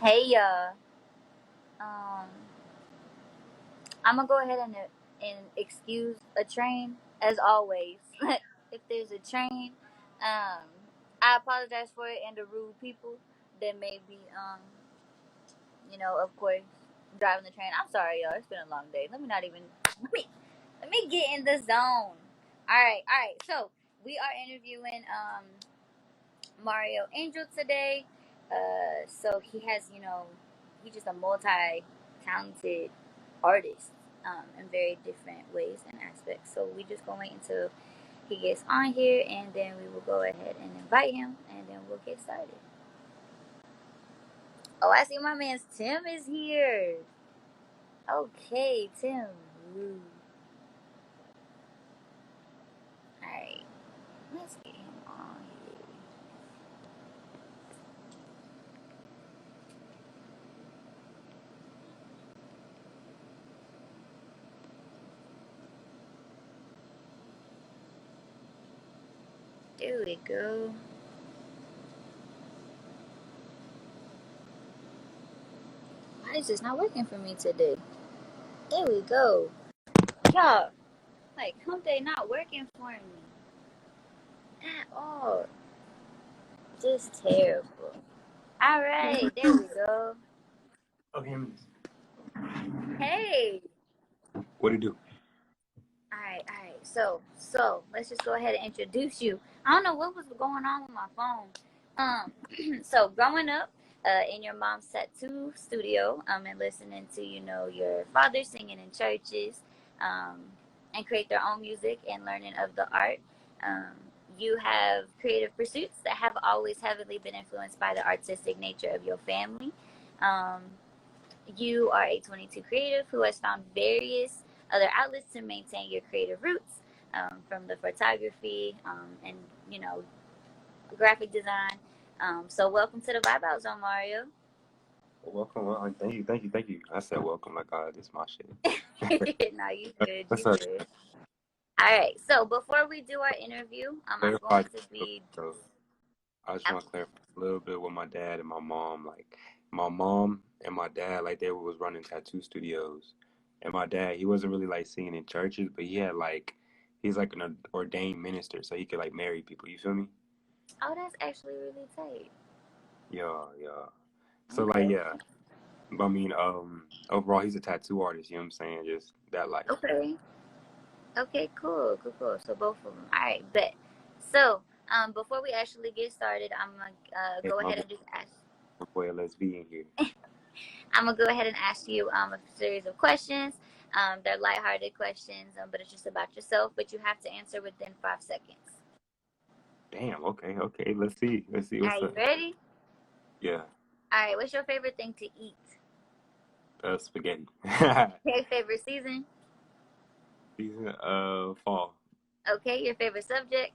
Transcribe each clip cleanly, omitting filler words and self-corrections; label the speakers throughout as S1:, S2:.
S1: Hey, um, I'm gonna go ahead and excuse a train as always. If there's a train, um, I apologize for it and the rude people that may be, of course, driving the train. I'm sorry, y'all. It's been a long day. Let me not even let me get in the zone. All right. So we are interviewing Mario Angel today. So he has, he's just a multi-talented artist in very different ways and aspects. So we just gonna wait until he gets on here, and then we will go ahead and invite him, and then we'll get started. Oh, I see my man's Tim is here. Okay, Tim. Ooh. All right, let's get him on here. There we go. Why is this not working for me today? There we go. Y'all, like, hump day not working for me at all. Just terrible. All right, there we go.
S2: Okay.
S1: Hey.
S2: What do you do?
S1: All right. So let's just go ahead and introduce you. I don't know what was going on with my phone. So growing up, in your mom's tattoo studio, and listening to your father singing in churches, um, and create their own music and learning of the art. Um, you have creative pursuits that have always heavily been influenced by the artistic nature of your family. Um, you are a 22 creative who has found various other outlets to maintain your creative roots, from the photography, and you know graphic design. So welcome to the Vibe Out Zone, Mario.
S2: Welcome. Well, thank you. I said welcome like this is my shit.
S1: No, you good,
S2: What's
S1: you
S2: up?
S1: good. All right. So before we do our interview, I'm
S2: Clarify.
S1: going to be.
S2: So I just want to clarify a little bit with my dad and my mom. Like my mom and my dad, like they was running tattoo studios, and my dad, he wasn't really like singing in churches, but he's like an ordained minister, so he could like marry people. You feel me?
S1: Oh, that's actually really tight.
S2: Yeah. So like
S1: Okay.
S2: yeah, but I mean overall he's a tattoo artist. You know what I'm saying? Just that life.
S1: Okay. Okay. Cool. So both of them. All right. Bet. So, before we actually get started, I'm gonna
S2: Hey,
S1: go
S2: my
S1: ahead and just ask.
S2: boy, let's be in here.
S1: I'm gonna go ahead and ask you a series of questions. They're lighthearted questions, but it's just about yourself. But you have to answer within 5 seconds.
S2: Damn. Okay. Let's see
S1: Are
S2: what's
S1: you
S2: up.
S1: ready?
S2: Yeah.
S1: All right. What's your favorite thing to eat?
S2: Spaghetti.
S1: Okay. Favorite season?
S2: Season fall.
S1: Okay. Your favorite subject?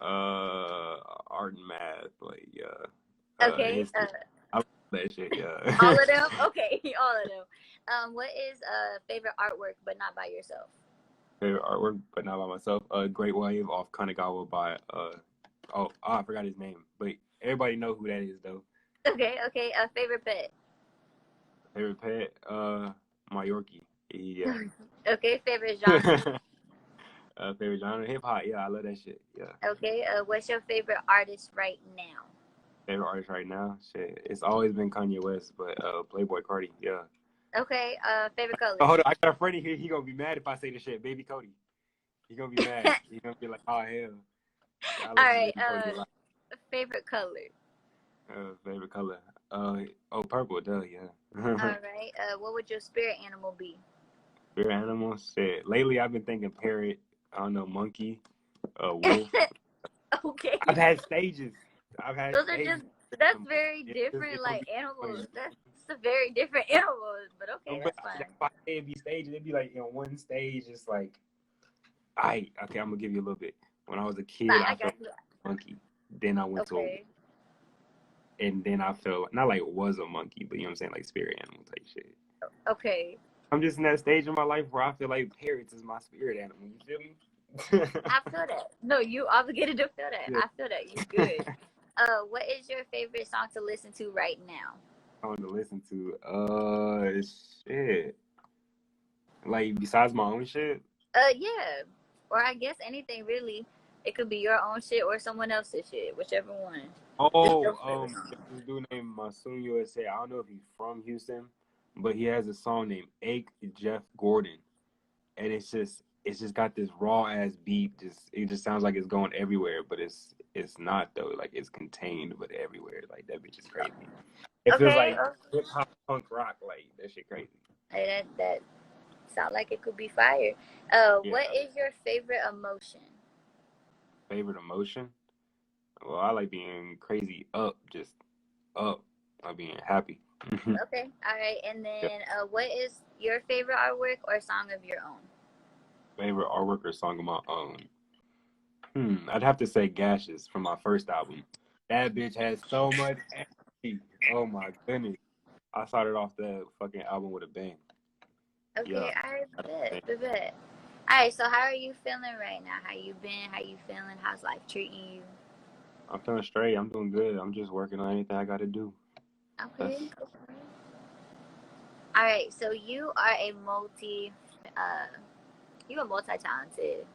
S2: Art and math. Like
S1: Okay.
S2: history. I love that shit.
S1: All
S2: Yeah.
S1: of them. Okay. All of them. What is favorite artwork, but not by yourself?
S2: Favorite artwork, but not by myself. Great Wave off Kanagawa by I forgot his name, but everybody know who that is though.
S1: Okay. Okay. Favorite pet?
S2: Favorite pet, my Yorkie. Yeah.
S1: Okay. Favorite genre?
S2: Favorite genre, hip hop. Yeah, I love that shit. Yeah.
S1: Okay. What's your favorite artist right now?
S2: Favorite artist right now, shit. It's always been Kanye West, but Playboy Cardi. Yeah.
S1: Okay. Favorite color?
S2: Oh, hold on, I got a friend in here. He gonna be mad if I say this shit. Baby Cody. He gonna be mad. He gonna be like, oh hell. I
S1: All
S2: listen to
S1: right.
S2: Baby Cody a lot.
S1: Favorite color?
S2: Favorite color. Purple. Duh. Yeah.
S1: All right. What would your spirit animal be?
S2: Favorite animal. Shit. Lately, I've been thinking parrot. I don't know, monkey. Wolf.
S1: Okay.
S2: I've had stages. I've had
S1: Those are
S2: stages.
S1: just, that's very different,
S2: It don't
S1: like
S2: be
S1: animals.
S2: funny.
S1: That's a very different animals, but okay,
S2: But
S1: that's fine.
S2: that's why I say it'd be stages. It'd be like one stage. It's like, okay. I'm gonna give you a little bit. When I was a
S1: Nah,
S2: kid,
S1: I
S2: I
S1: got
S2: felt
S1: you.
S2: monkey. Then I went to a wolf.
S1: Okay.
S2: And then I felt not like was a monkey, but you know what I'm saying, like spirit animal type shit.
S1: Okay.
S2: I'm just in that stage of my life where I feel like parrots is my spirit animal. You feel me?
S1: I feel that. No, you obligated to feel that.
S2: Yeah.
S1: I feel that. You good. What is your favorite song to listen to right now?
S2: song to listen to. Shit. Like besides my own shit.
S1: Yeah, or I guess anything really. It could be your own shit or someone else's shit, whichever one. Just
S2: Oh,
S1: your favorite song.
S2: there's this dude named Masoon USA. I don't know if he's from Houston, but he has a song named "Ache Jeff Gordon," and it's just got this raw ass beat. It just sounds like it's going everywhere, but it's not though. Like it's contained, but everywhere. Like that bitch is crazy. It feels
S1: Okay,
S2: like hip hop punk rock. Like that shit crazy.
S1: that sound like it could be fire. What
S2: Yeah.
S1: is your favorite emotion?
S2: Favorite emotion? Well, I like being crazy up, just up. I being happy.
S1: Okay, all right. And
S2: Yeah.
S1: then, what is your favorite artwork or song of your own?
S2: Favorite artwork or song of my own? I'd have to say Gashes from my first album. That bitch has so much energy. Oh my goodness. I started off that fucking album with a bang.
S1: Okay,
S2: Yeah.
S1: I bet. All right, so how are you feeling right now? How you been? How you feeling? How's life treating you?
S2: I'm feeling straight. I'm doing good. I'm just working on anything I gotta do.
S1: Okay.
S2: That's
S1: All right, so you are a multi-talented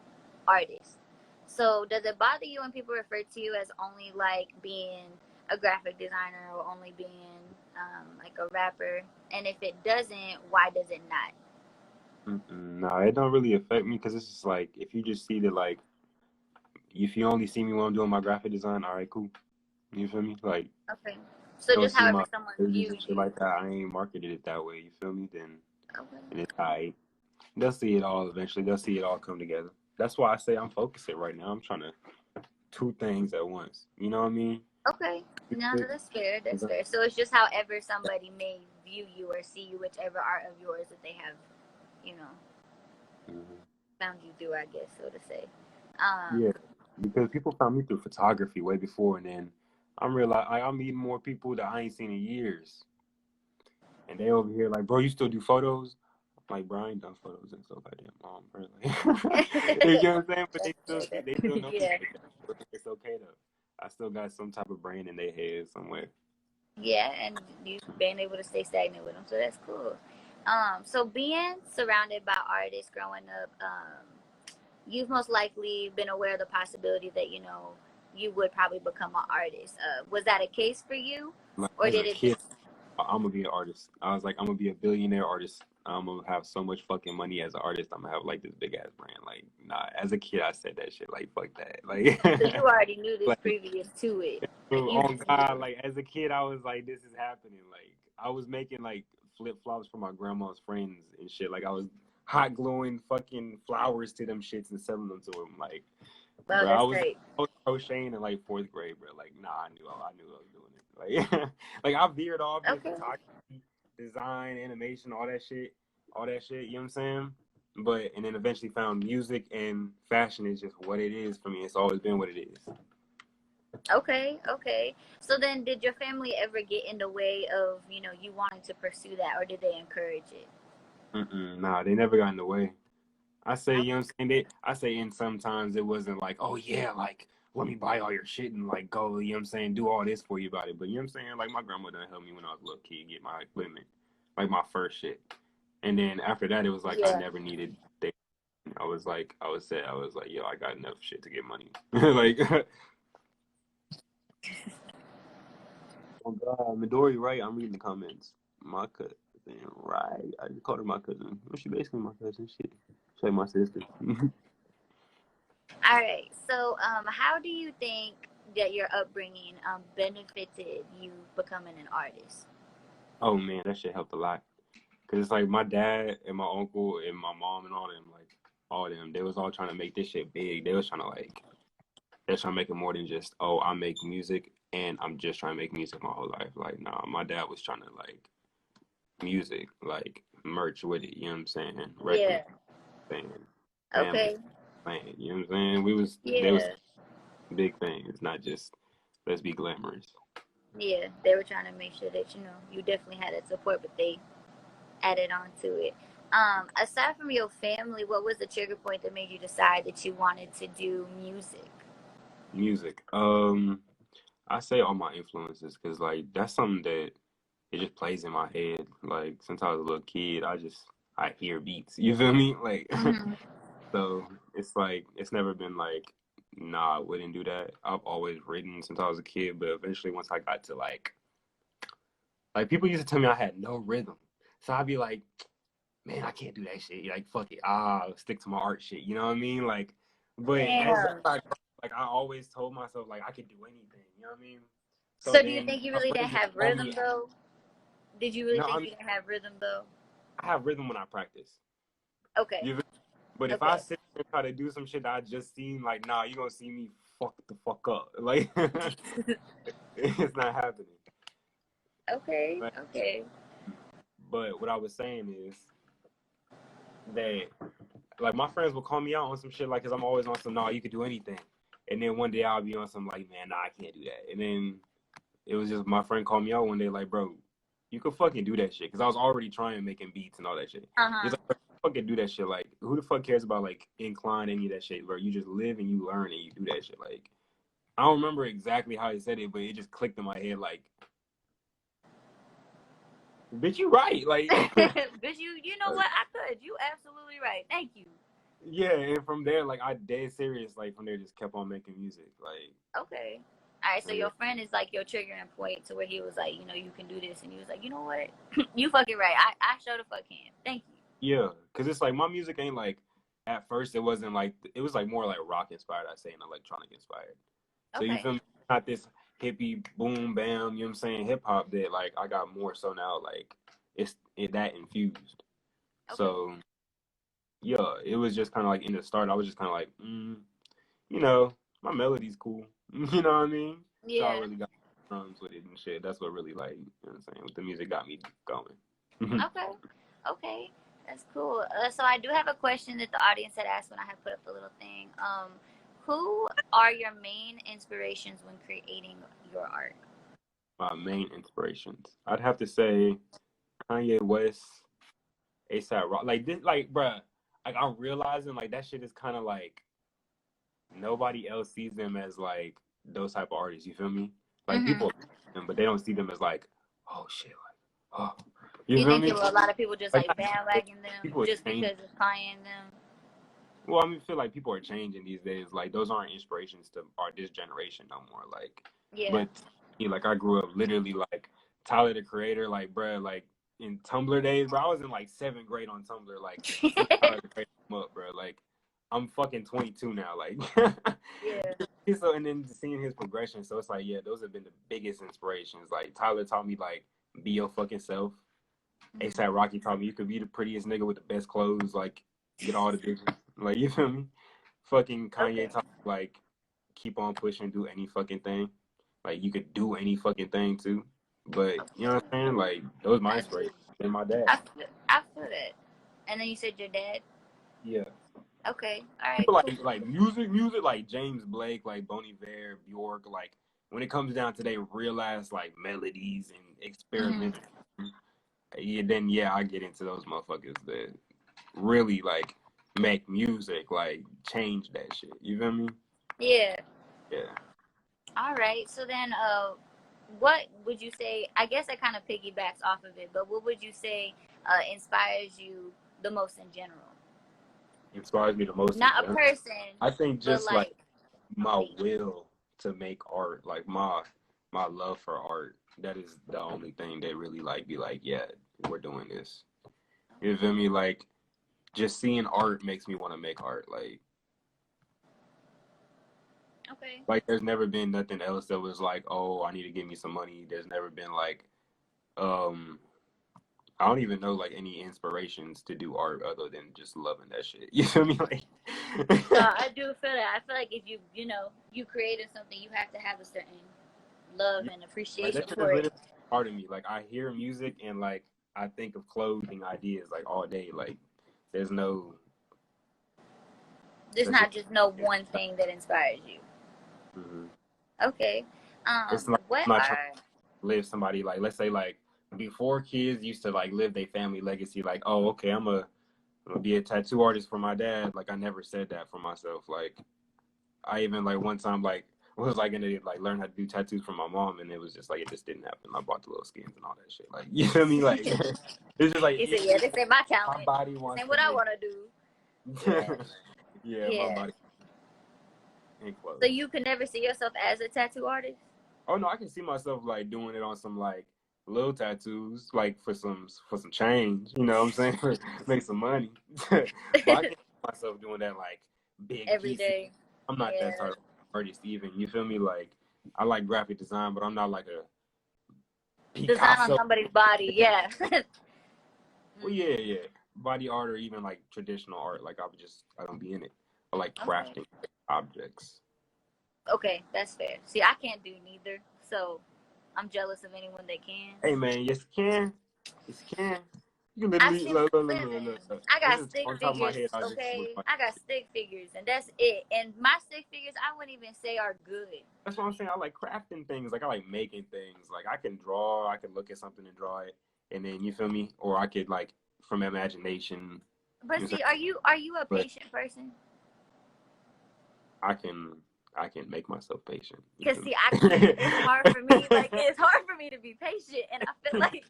S1: artist. So does it bother you when people refer to you as only like being a graphic designer or only being like a rapper? And if it doesn't, why does it not?
S2: no, it don't really affect me because it's just like if you just see that like if you only see me when I'm doing my graphic design, all right, cool. You feel me? Like
S1: Okay. So
S2: don't
S1: just
S2: see
S1: however
S2: my
S1: someone
S2: pages
S1: views
S2: and shit
S1: you.
S2: like that. I ain't marketed it that way. You feel me? Then
S1: Okay.
S2: and it's alright. They'll see it all eventually. They'll see it all come together. That's why I say I'm focusing right now. I'm trying to two things at once. You know what I mean?
S1: Okay. No, that's fair. That's fair. So it's just however somebody may view you or see you, whichever art of yours that they have, you know,
S2: Mm-hmm.
S1: found you through, I guess, so to say.
S2: Yeah, because people found me through photography way before, and then I'm realizing I'm meeting more people that I ain't seen in years, and they over here like, bro, you still do photos? I'm like, bro, I ain't done photos in so goddamn long, bro. Like, you know what I'm saying? But they still know me
S1: Yeah.
S2: like that. It's okay though. I still got some type of brain in their head somewhere.
S1: Yeah, and you've been able to stay stagnant with them, so that's cool. So being surrounded by artists growing up, you've most likely been aware of the possibility that you would probably become an artist. Was that a case for you,
S2: Like
S1: or
S2: as a
S1: did it
S2: kid,
S1: just?
S2: I'm gonna be an artist. I was like, I'm gonna be a billionaire artist. I'm gonna have so much fucking money as an artist. I'm gonna have like this big ass brand. Like, nah. As a kid, I said that shit. Like, fuck that. Like,
S1: So you already knew this
S2: like,
S1: previous to it, and you
S2: oh
S1: just knew
S2: God.
S1: it.
S2: Like, as a kid, I was like, this is happening. Like, I was making like flip flops for my grandma's friends and shit. Like, I was hot gluing fucking flowers to them shits and selling them to them. Like,
S1: Well,
S2: bro,
S1: that's great.
S2: I was crocheting in like fourth grade, bro. Like, nah, I knew I was doing it. Like, like I veered off this
S1: Okay.
S2: photography, design, animation, all that shit. You know what I'm saying? But and then eventually found music and fashion is just what it is for me. It's always been what it is.
S1: Okay. So then, did your family ever get in the way of you wanting to pursue that, or did they encourage it?
S2: Nah, they never got in the way. I say, you know
S1: Okay.
S2: what I'm saying? I say, and sometimes it wasn't like, oh yeah, like let me buy all your shit and like go, you know what I'm saying, do all this for you about it. But you know what I'm saying? Like my grandmother helped me when I was a little kid get my equipment, like my first shit. And then after that, it was like I
S1: Yeah.
S2: never needed. I was like, yo, I got enough shit to get money. Like, oh God, Midori, right? I'm reading the comments. My cousin, right? I just called her my cousin. Well, she basically my cousin. Shit, she's like my sister.
S1: All right. So, how do you think that your upbringing benefited you becoming an artist?
S2: Oh man, that shit helped a lot. Cause it's like my dad and my uncle and my mom and all them, like all them, they was all trying to make this shit big. They was trying to they're trying to make it more than just, oh, I make music and I'm just trying to make music my whole life. Like, nah, my dad was trying to like music, like merch with it. You know what I'm saying? Record
S1: Yeah.
S2: thing, family
S1: Okay.
S2: thing. You know what I'm saying? They was
S1: Yeah.
S2: big things, not just let's be glamorous.
S1: Yeah. They were trying to make sure that you definitely had that support, but they added on to it. Aside from your family, what was the trigger point that made you decide that you wanted to do music?
S2: Music. I say all my influences because like that's something that it just plays in my head. Like since I was a little kid, I hear beats. You feel me? Like
S1: Mm-hmm.
S2: so it's like it's never been like nah, I wouldn't do that. I've always written since I was a kid, but eventually once I got to like people used to tell me I had no rhythm. So I'd be like, man, I can't do that shit. Like fuck it. I'll stick to my art shit. You know what I mean? Like but as
S1: Damn.
S2: like I always told myself like I could do anything. You know what I mean? So
S1: So do you
S2: then
S1: think you
S2: my
S1: really didn't
S2: friends just
S1: have
S2: call
S1: rhythm
S2: me.
S1: though? Did you really
S2: No,
S1: think you didn't have rhythm though?
S2: I have rhythm when I practice.
S1: Okay.
S2: You But if I
S1: Okay.
S2: sit and try to do some shit that I just seen, like, nah, you gonna see me fuck the fuck up. Like, it's not happening.
S1: Okay.
S2: Right?
S1: Okay.
S2: But what I was saying is that, like, my friends will call me out on some shit, like, because I'm always on some, nah, you could do anything. And then one day I'll be on some, like, man, nah, I can't do that. And then it was just my friend called me out one day, like, bro, you could fucking do that shit. Because I was already trying making beats and all that shit. He's
S1: Uh-huh.
S2: like, fucking do that shit. Like, who the fuck cares about, like, incline, any of that shit, bro? You just live and you learn and you do that shit. Like, I don't remember exactly how he said it, but it just clicked in my head, like, bitch, you right. Like,
S1: Bitch, you know what? I could. You absolutely right. Thank you.
S2: yeah. And from there, like, I dead serious. Like, from there, just kept on making music. Like,
S1: Okay. All right, so
S2: yeah.
S1: your friend is like your triggering point to where he was like, you know, you can do this, and you was like, you know what, you fucking right. I sure the fuck can. Thank you.
S2: Yeah, because it's like my music ain't like, at first, it wasn't like, it was like more like rock inspired, I say, and electronic inspired. So you
S1: Okay.
S2: feel me? Not this hippie boom bam, you know what I'm saying, hip hop that like I got more so now like that infused.
S1: Okay.
S2: So yeah, it was just kind of like in the start, I was just kind of like, you know, my melody's cool. You know what I mean? So I
S1: Yeah.
S2: really got drums with it and shit. That's what really like, you know what I'm saying, the music got me going.
S1: Okay. Okay. That's cool. So I do have a question that the audience had asked when I had put up the little thing. Who are your main inspirations when creating your art?
S2: My main inspirations, I'd have to say Kanye West, ASAP Rock. Like this, like bruh, like I'm realizing like that shit is kind of like nobody else sees them as like those type of artists. You feel me? Like
S1: Mm-hmm.
S2: people, them, but they don't see them as like, oh shit, like, oh, you
S1: You
S2: feel
S1: think
S2: me?
S1: a lot of people just
S2: Like
S1: like bandwagon them
S2: people are
S1: just
S2: changing.
S1: because it's Kanye and them?
S2: Well, I mean, I feel like people are changing these days. Like those aren't inspirations to our this generation no more. Like,
S1: Yeah.
S2: but like I grew up literally like Tyler the Creator, like bruh, like in Tumblr days, bro. I was in like 7th grade on Tumblr, like when Tyler the Creator came up, bro. Like I'm fucking 22 now, like.
S1: Yeah.
S2: So and then seeing his progression, so it's like yeah, those have been the biggest inspirations. Like Tyler taught me like be your fucking self.
S1: Mm-hmm.
S2: ASAP Rocky taught me you could be the prettiest nigga with the best clothes, like get all the bitches. Like you feel me? Fucking Kanye
S1: Okay.
S2: taught me like keep on pushing, do any fucking thing. Like you could do any fucking thing too. But you know
S1: Okay.
S2: what I'm saying? Like those my
S1: I do.
S2: inspirations and my dad.
S1: I feel that. And then you said your dad.
S2: Yeah.
S1: Okay. All right.
S2: People
S1: Cool.
S2: like music like James Blake, like Bon Iver, Bjork, like when it comes down to they real ass like melodies and
S1: Mm-hmm.
S2: experiments, yeah, then yeah, I get into those motherfuckers that really like make music, like change that shit. You feel me?
S1: Yeah.
S2: Yeah.
S1: All right. So then, what would you say? I guess that kind of piggybacks off of it, but what would you say inspires you the most in general?
S2: Inspires me the most in
S1: Not a
S2: general.
S1: person,
S2: I think
S1: but
S2: just like
S1: like
S2: my
S1: me.
S2: will to make art, like my love for art. That is the only thing that really like be like, yeah, we're doing this. You feel me? Like just seeing art makes me want to make art.
S1: Okay.
S2: Like there's never been nothing else that was like, oh, I need to give me some money. There's never been like, um, I don't even know like any inspirations to do art other than just loving that shit. You feel me? Like,
S1: No, I do feel that. I feel like if you created something, you have to have a certain love
S2: yeah,
S1: and
S2: like
S1: appreciation
S2: that shit is
S1: for it.
S2: literally part of me. Like I hear music and like I think of clothing ideas like all day. Like there's no,
S1: There's
S2: that's just,
S1: not just no one thing that inspires you.
S2: mm-hmm.
S1: Okay.
S2: It's like
S1: What
S2: I'm not trying
S1: are
S2: to live somebody like let's say like before kids used to like live their family legacy. Like oh okay I'm gonna be a tattoo artist for my dad. Like I never said that for myself. Like I even like one time like was like gonna like learn how to do tattoos from my mom, and it was just like it just didn't happen. I bought the little skins and all that shit. Like you feel me? Like it's just like
S1: You said, yeah, this ain't my talent.
S2: my body
S1: This
S2: wants
S1: ain't what I want to do.
S2: Yeah.
S1: Yeah.
S2: My body ain't close.
S1: So you could never see yourself as a tattoo artist?
S2: Oh no, I can see myself like doing it on some like little tattoos, like for some change. You know what I'm saying? Make some money. But I can see myself doing that like big
S1: Every
S2: pieces.
S1: day.
S2: I'm not that type of artist even. You feel me? Like I like graphic design, but I'm not like a Picasso.
S1: Design on somebody's body, yeah.
S2: Well, yeah. Body art or even like traditional art. Like I don't be in it. I like crafting objects.
S1: Okay, that's fair. See, I can't do neither, so I'm jealous of anyone that can.
S2: Hey man, yes you can. Yes you can. You literally look.
S1: I got
S2: This is
S1: stick
S2: on top of my
S1: figures,
S2: head.
S1: okay? I got stick figures, and that's it. And my stick figures, I wouldn't even say are good.
S2: That's what I'm saying. I like crafting things. Like I like making things. Like I can draw. I can look at something and draw it, and then you feel me. Or I could like from imagination.
S1: But see, are you a patient person?
S2: I can make myself patient.
S1: Because see, I can't. It's hard for me. Like it's hard for me to be patient, and I feel like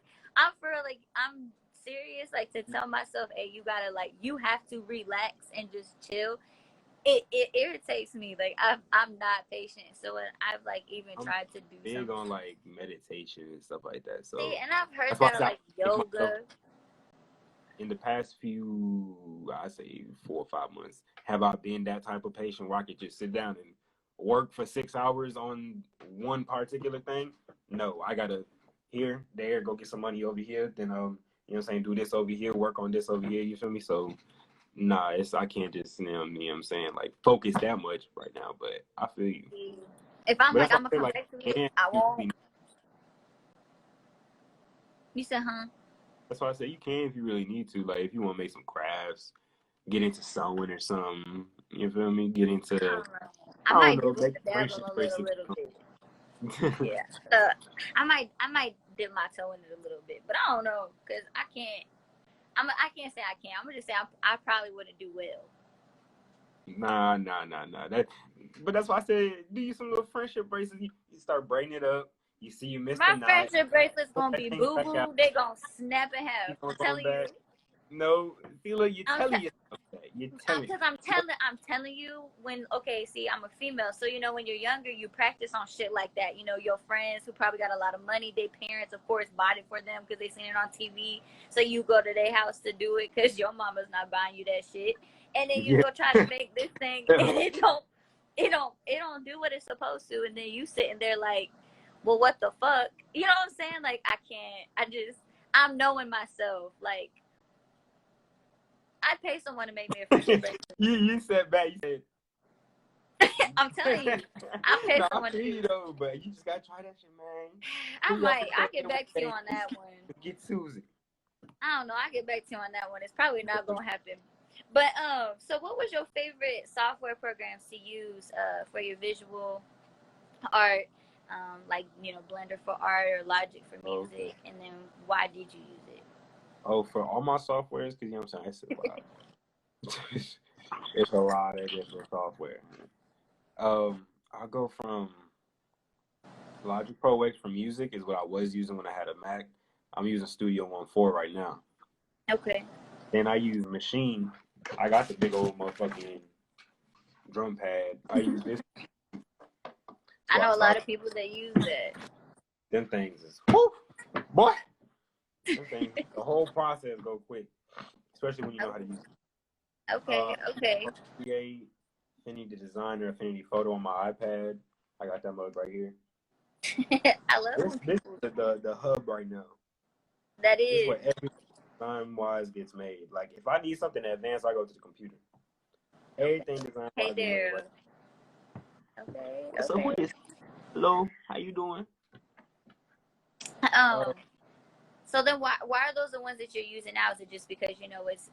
S1: I'm serious. Like to tell myself, hey, you gotta you have to relax and just chill. It irritates me. Like I'm not patient, so I've even tried to do
S2: big
S1: something.
S2: on like meditation and stuff like that. So
S1: see, and I've heard that like yoga.
S2: In the past few, I say 4 or 5 months, have I been that type of patient where I could just sit down and work for 6 hours on one particular thing? No, I gotta here, there, go get some money over here. Then you know what I'm saying, do this over here, work on this over here. You feel me? So nah, I can't just you know what I'm saying like focus that much right now. But I feel you.
S1: If I'm I'm gonna come back to it, I won't. You said, huh?
S2: That's why I say you can if you really need to. Like if you want to make some crafts, get into sewing or something. You feel me? Get into
S1: I might do the dabble a little bit. Yeah. I might dip my toe in it a little bit, but I don't know because I can't say I can't. I'm gonna just say I probably wouldn't do well.
S2: Nah. But that's why I said do you some little friendship bracelets. You start braiding it up. You see you missed the knot.
S1: My friendship bracelet's gonna be boo boo. They gonna snap in half. I'm telling you.
S2: No, Thela, you're telling yourself that. You're telling.
S1: Because I'm telling you when. Okay, see, I'm a female, so when you're younger, you practice on shit like that. Your friends who probably got a lot of money, their parents, of course, bought it for them because they seen it on TV. So you go to their house to do it because your mama's not buying you that shit, and then you go try to make this thing, and it don't do what it's supposed to, and then you sitting there like, well, what the fuck? You know what I'm saying? Like I can't. I'm knowing myself like. I'd pay someone to make me a friendship bracelet.
S2: You said back. You said.
S1: I'm telling you, I'll pay someone to do
S2: it. Though, but you just gotta try that shit, man.
S1: I'll get back to you on that one.
S2: Get Susie.
S1: I don't know. I'll get back to you on that one. It's probably not gonna happen. But so what was your favorite software programs to use for your visual art? Like Blender for art or Logic for music, and then why did you use it?
S2: Oh, for all my softwares, because you know what I'm saying, it's a lot of different software. I'll go from Logic Pro X for music is what I was using when I had a Mac. I'm using Studio 1.4 right now.
S1: Okay.
S2: Then I use Machine. I got the big old motherfucking drum pad. I use this.
S1: I know a lot of people that use it.
S2: Them things is whoo, boy. Them things, the whole process go quick, especially when you know how to use it.
S1: Okay.
S2: Create Affinity Designer, Affinity Photo on my iPad. I got that mug right here.
S1: I love
S2: this is the hub right now.
S1: That is.
S2: This is where everything design-wise gets made. Like if I need something advanced, I go to the computer. Everything design-wise.
S1: Hey there. Okay.
S2: So who is? Hello, how you doing?
S1: So then why are those the ones that you're using now? Is it just because it's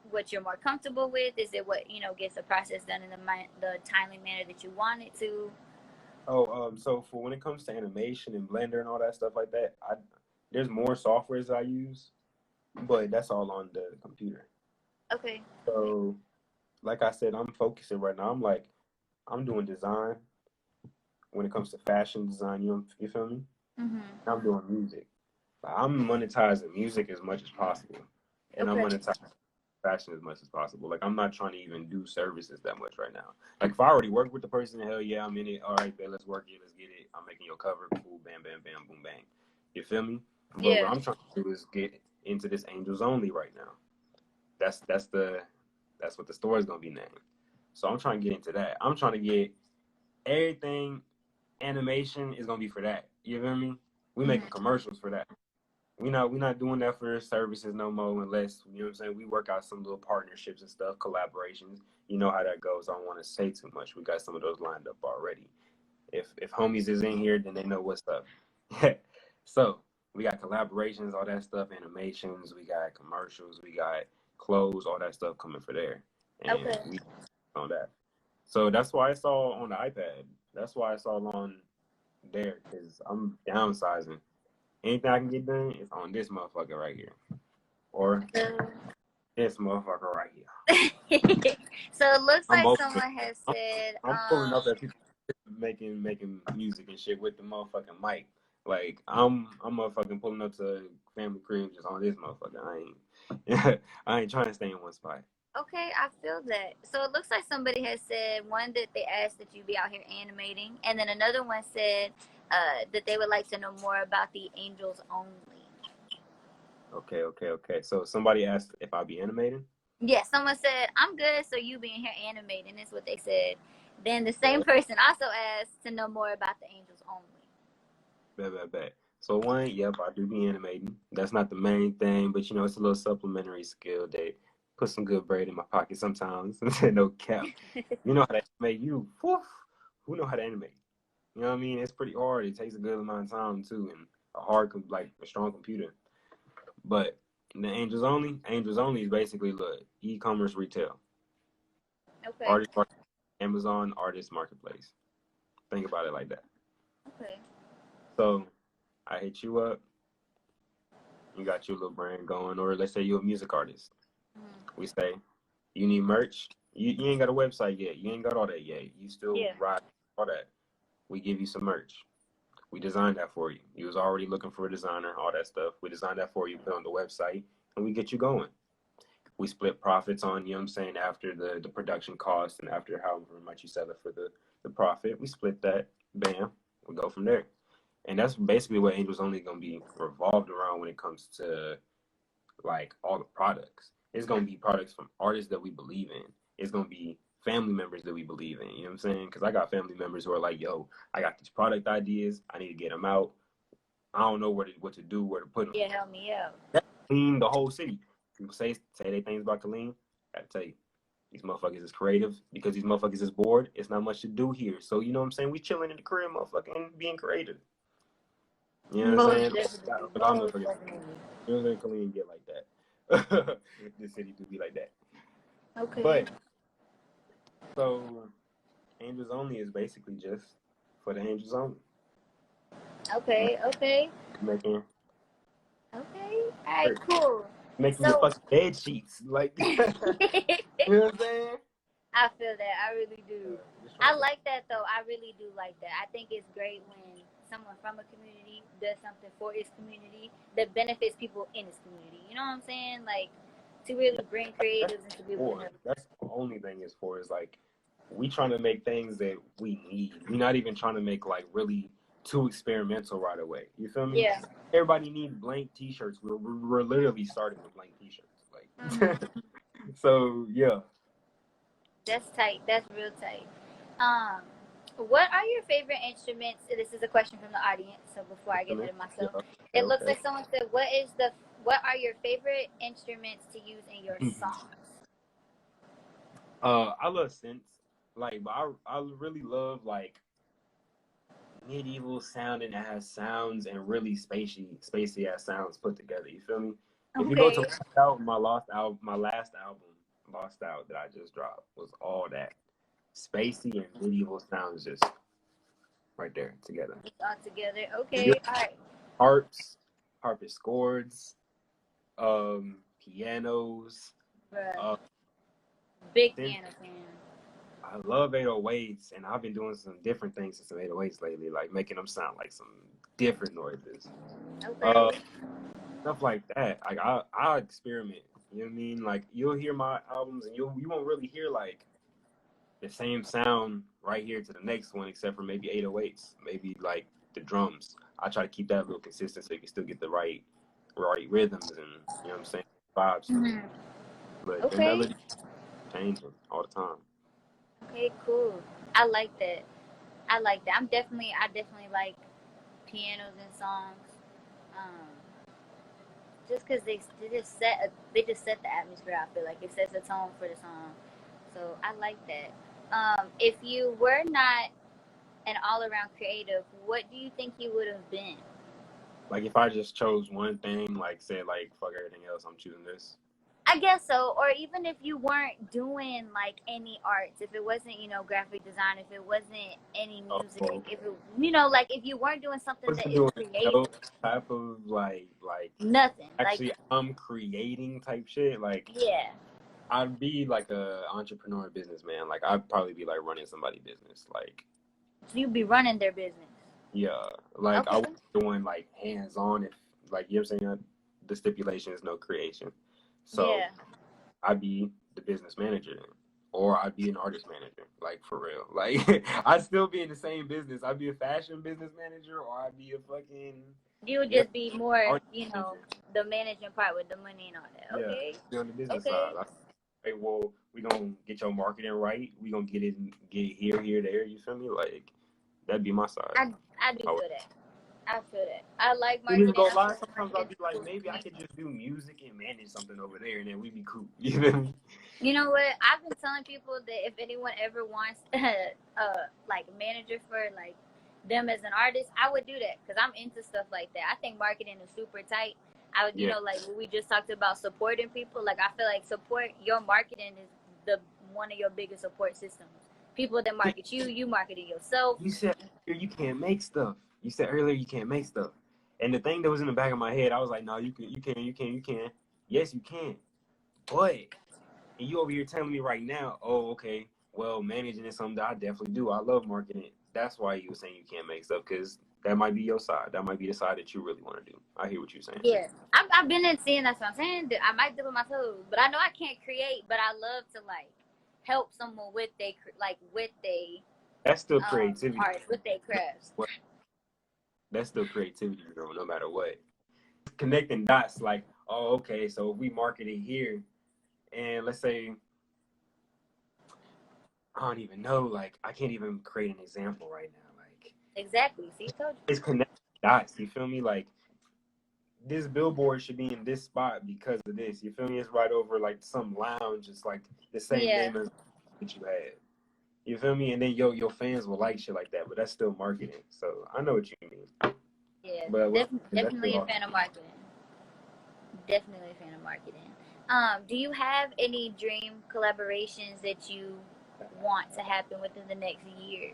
S1: what you're more comfortable with? Is it what gets the process done in the timely manner that you want it to?
S2: So for when it comes to animation and Blender and all that stuff like that, there's more softwares I use, but that's all on the computer.
S1: Okay.
S2: So, like I said, I'm focusing right now. I'm doing design, when it comes to fashion design. You feel me?
S1: Mm-hmm.
S2: I'm doing music. Like, I'm monetizing music as much as possible, and I'm
S1: Okay.
S2: monetizing fashion as much as possible. Like, I'm not trying to even do services that much right now. Like, if I already work with the person, hell yeah, I'm in it. All right, let's work it. Let's get it. I'm making your cover. Cool. Bam, bam, bam, boom, bang. You feel me? But what
S1: Yeah.
S2: I'm trying to do is get into this Angels Only right now. That's what the store is gonna be named. So I'm trying to get into that. I'm trying to get everything animation is gonna be for that. You feel me? We making commercials for that. We not doing that for services no more unless, you know what I'm saying, we work out some little partnerships and stuff, collaborations. You know how that goes. I don't want to say too much. We got some of those lined up already. If homies is in here, then they know what's up. So we got collaborations, all that stuff, animations, we got commercials, we got clothes, all that stuff coming for there. And
S1: Okay.
S2: we on that. So that's why it's all on the iPad. That's why it's all on there, because I'm downsizing. Anything I can get done is on this motherfucker right here. Or this motherfucker right here.
S1: So it looks
S2: I'm
S1: like
S2: open.
S1: someone has said,
S2: I'm pulling up at people making music and shit with the motherfucking mic. Like, I'm motherfucking pulling up to family crib just on this motherfucker. I ain't trying to stay in one spot.
S1: okay, I feel that. So it looks like somebody has said, one, that they asked that you be out here animating, and then another one said that they would like to know more about the Angels Only.
S2: Okay. So somebody asked if I'll be animating.
S1: Yeah, someone said, I'm good, so you being here animating is what they said. Then the same person also asked to know more about the Angels Only.
S2: Bet. So one, yep, I do be animating. That's not the main thing, but it's a little supplementary skill that put some good bread in my pocket sometimes. No cap. You know how to animate. Who know how to animate? You know what I mean? It's pretty hard. It takes a good amount of time too, and a strong computer. But the Angels Only is basically e-commerce retail.
S1: Okay.
S2: Artist Amazon artist marketplace. Think about it like that.
S1: Okay.
S2: So I hit you up. You got your little brand going, or let's say you're a music artist. We say, you need merch. You ain't got a website yet. You ain't got all that yet. You still ride all that. We give you some merch. We designed that for you. You was already looking for a designer, all that stuff. We designed that for you, put on the website, and we get you going. We split profits on, you know what I'm saying, after the production cost and after however much you sell it for the profit. We split that. Bam. We go from there. And that's basically what Angels Only going to be revolved around when it comes to, like, all the products. It's going to be products from artists that we believe in. It's going to be family members that we believe in. You know what I'm saying? Because I got family members who are like, yo, I got these product ideas. I need to get them out. I don't know what to do, where to put them.
S1: Yeah, help me out.
S2: That's clean the whole city. People say they things about Colleen. I gotta tell you, these motherfuckers is creative because these motherfuckers is bored. It's not much to do here. So, you know what I'm saying? We chilling in the crib, motherfucking being creative. You know what I'm saying? But I'm not forgetting. You know what I'm saying? Colleen get like that. The city do be like that.
S1: Okay.
S2: But, so, Angels Only is basically just for the Angels Only.
S1: Okay.
S2: Making.
S1: Okay. All right, cool.
S2: Making your fucking bed sheets. Like, you know what I'm saying?
S1: I feel that. I really do. I like that, though. I really do like that. I think it's great when someone from a community does something for its community that benefits people in its community. You know what I'm saying? Like, to really bring creatives into people.
S2: That's the only thing is for is like, we trying to make things that we need. We're not even trying to make like really too experimental right away. You feel me?
S1: Yeah.
S2: Everybody needs blank t-shirts. We're literally starting with blank t-shirts. Like, so yeah.
S1: That's tight. That's real tight. What are your favorite instruments? This is a question from the audience. So before I get to myself, it looks like someone said, "What are your favorite instruments to use in your songs?"
S2: I love synths. Like, but I really love like medieval sounding that has sounds and really spacey ass sounds put together. You feel me? If you go to my last album, Lost Out, that I just dropped, was all that spacey and medieval sounds just right there together.
S1: All together. Okay. All right.
S2: Harpsichords, pianos.
S1: Big piano fan.
S2: I love 808s, and I've been doing some different things to some 808s lately, like making them sound like some different noises.
S1: Okay.
S2: Stuff like that. Like I experiment. You know what I mean? Like you'll hear my albums, and you won't really hear like the same sound right here to the next one, except for maybe 808s, maybe like the drums. I try to keep that a little consistent so you can still get the right rhythms and you know what I'm saying, vibes to it.
S1: Mm-hmm.
S2: But the
S1: Okay.
S2: melody changing all the time.
S1: Okay. Cool. I like that. I like that. I definitely like pianos and songs. Um, just because they just set the atmosphere. I feel like it sets the tone for the song. So I like that. If you were not an all around creative, what do you think you would have been?
S2: Like if I just chose one thing, like said like fuck everything else, I'm choosing this.
S1: I guess so. Or even if you weren't doing like any arts, if it wasn't, graphic design, if it wasn't any music,
S2: Oh,
S1: if it, like if you weren't doing something that
S2: wasn't
S1: is
S2: doing no
S1: creative,
S2: type of like
S1: nothing. Like,
S2: actually I'm creating type shit. Like
S1: yeah,
S2: I'd be like a entrepreneur businessman. Like I'd probably be like running somebody's business. Like
S1: so you'd be running their business.
S2: yeah, like I
S1: Okay.
S2: was doing like hands on. If like you know what I'm saying, the stipulation is no creation. So
S1: Yeah.
S2: I'd be the business manager, or I'd be an artist manager. Like for real. Like I'd still be in the same business. I'd be a fashion business manager, or I'd be a fucking
S1: You would
S2: yeah
S1: just be more,
S2: artist manager.
S1: the managing part with the money and all that.
S2: Yeah,
S1: Okay.
S2: be on the business
S1: Okay.
S2: side. Hey, well, we gonna get your marketing right. We gonna get it, get here, there. You feel me? Like that'd be my side.
S1: I do
S2: I would.
S1: feel that. I feel that. I like
S2: Even
S1: marketing.
S2: go
S1: I feel
S2: live.
S1: like
S2: Sometimes I'll
S1: marketing
S2: be
S1: is
S2: like,
S1: cool
S2: maybe
S1: to
S2: I
S1: me.
S2: could just do music and manage something over there, and then we'd be cool. You feel me?
S1: You know what? I've been telling people that if anyone ever wants like manager for like them as an artist, I would do that because I'm into stuff like that. I think marketing is super tight. I would,
S2: Yeah.
S1: like what we just talked about supporting people. Like I feel like your marketing is the one of your biggest support systems. People that market you, you marketing yourself.
S2: You said earlier you can't make stuff. You said earlier you can't make stuff. And the thing that was in the back of my head, I was like, no, you can. Yes, you can. But and you over here telling me right now, oh, okay, well, managing is something that I definitely do. I love marketing. That's why you were saying you can't make stuff, because that might be your side. That might be the side that you really want to do. I hear what you're saying.
S1: Yeah, I've been in seeing. That's what I'm saying. I might dip my toes, but I know I can't create. But I love to like help someone with they
S2: That's still creativity.
S1: art, with their crafts.
S2: That's still creativity, girl, no matter what. Connecting dots, like, oh, okay, so if we market it here, and let's say, I don't even know, like, I can't even create an example right now. Like,
S1: Exactly. See, told you.
S2: it's connecting dots, you feel me? Like, this billboard should be in this spot because of this. You feel me? It's right over like some lounge. It's like the same
S1: Yeah.
S2: name as that you had. You feel me? And then your fans will like shit like that, but that's still marketing. So I know what you mean.
S1: Yeah.
S2: But that's
S1: Definitely
S2: still
S1: a
S2: awesome.
S1: fan of marketing. Definitely a fan of marketing. Do you have any dream collaborations that you want to happen within the next year,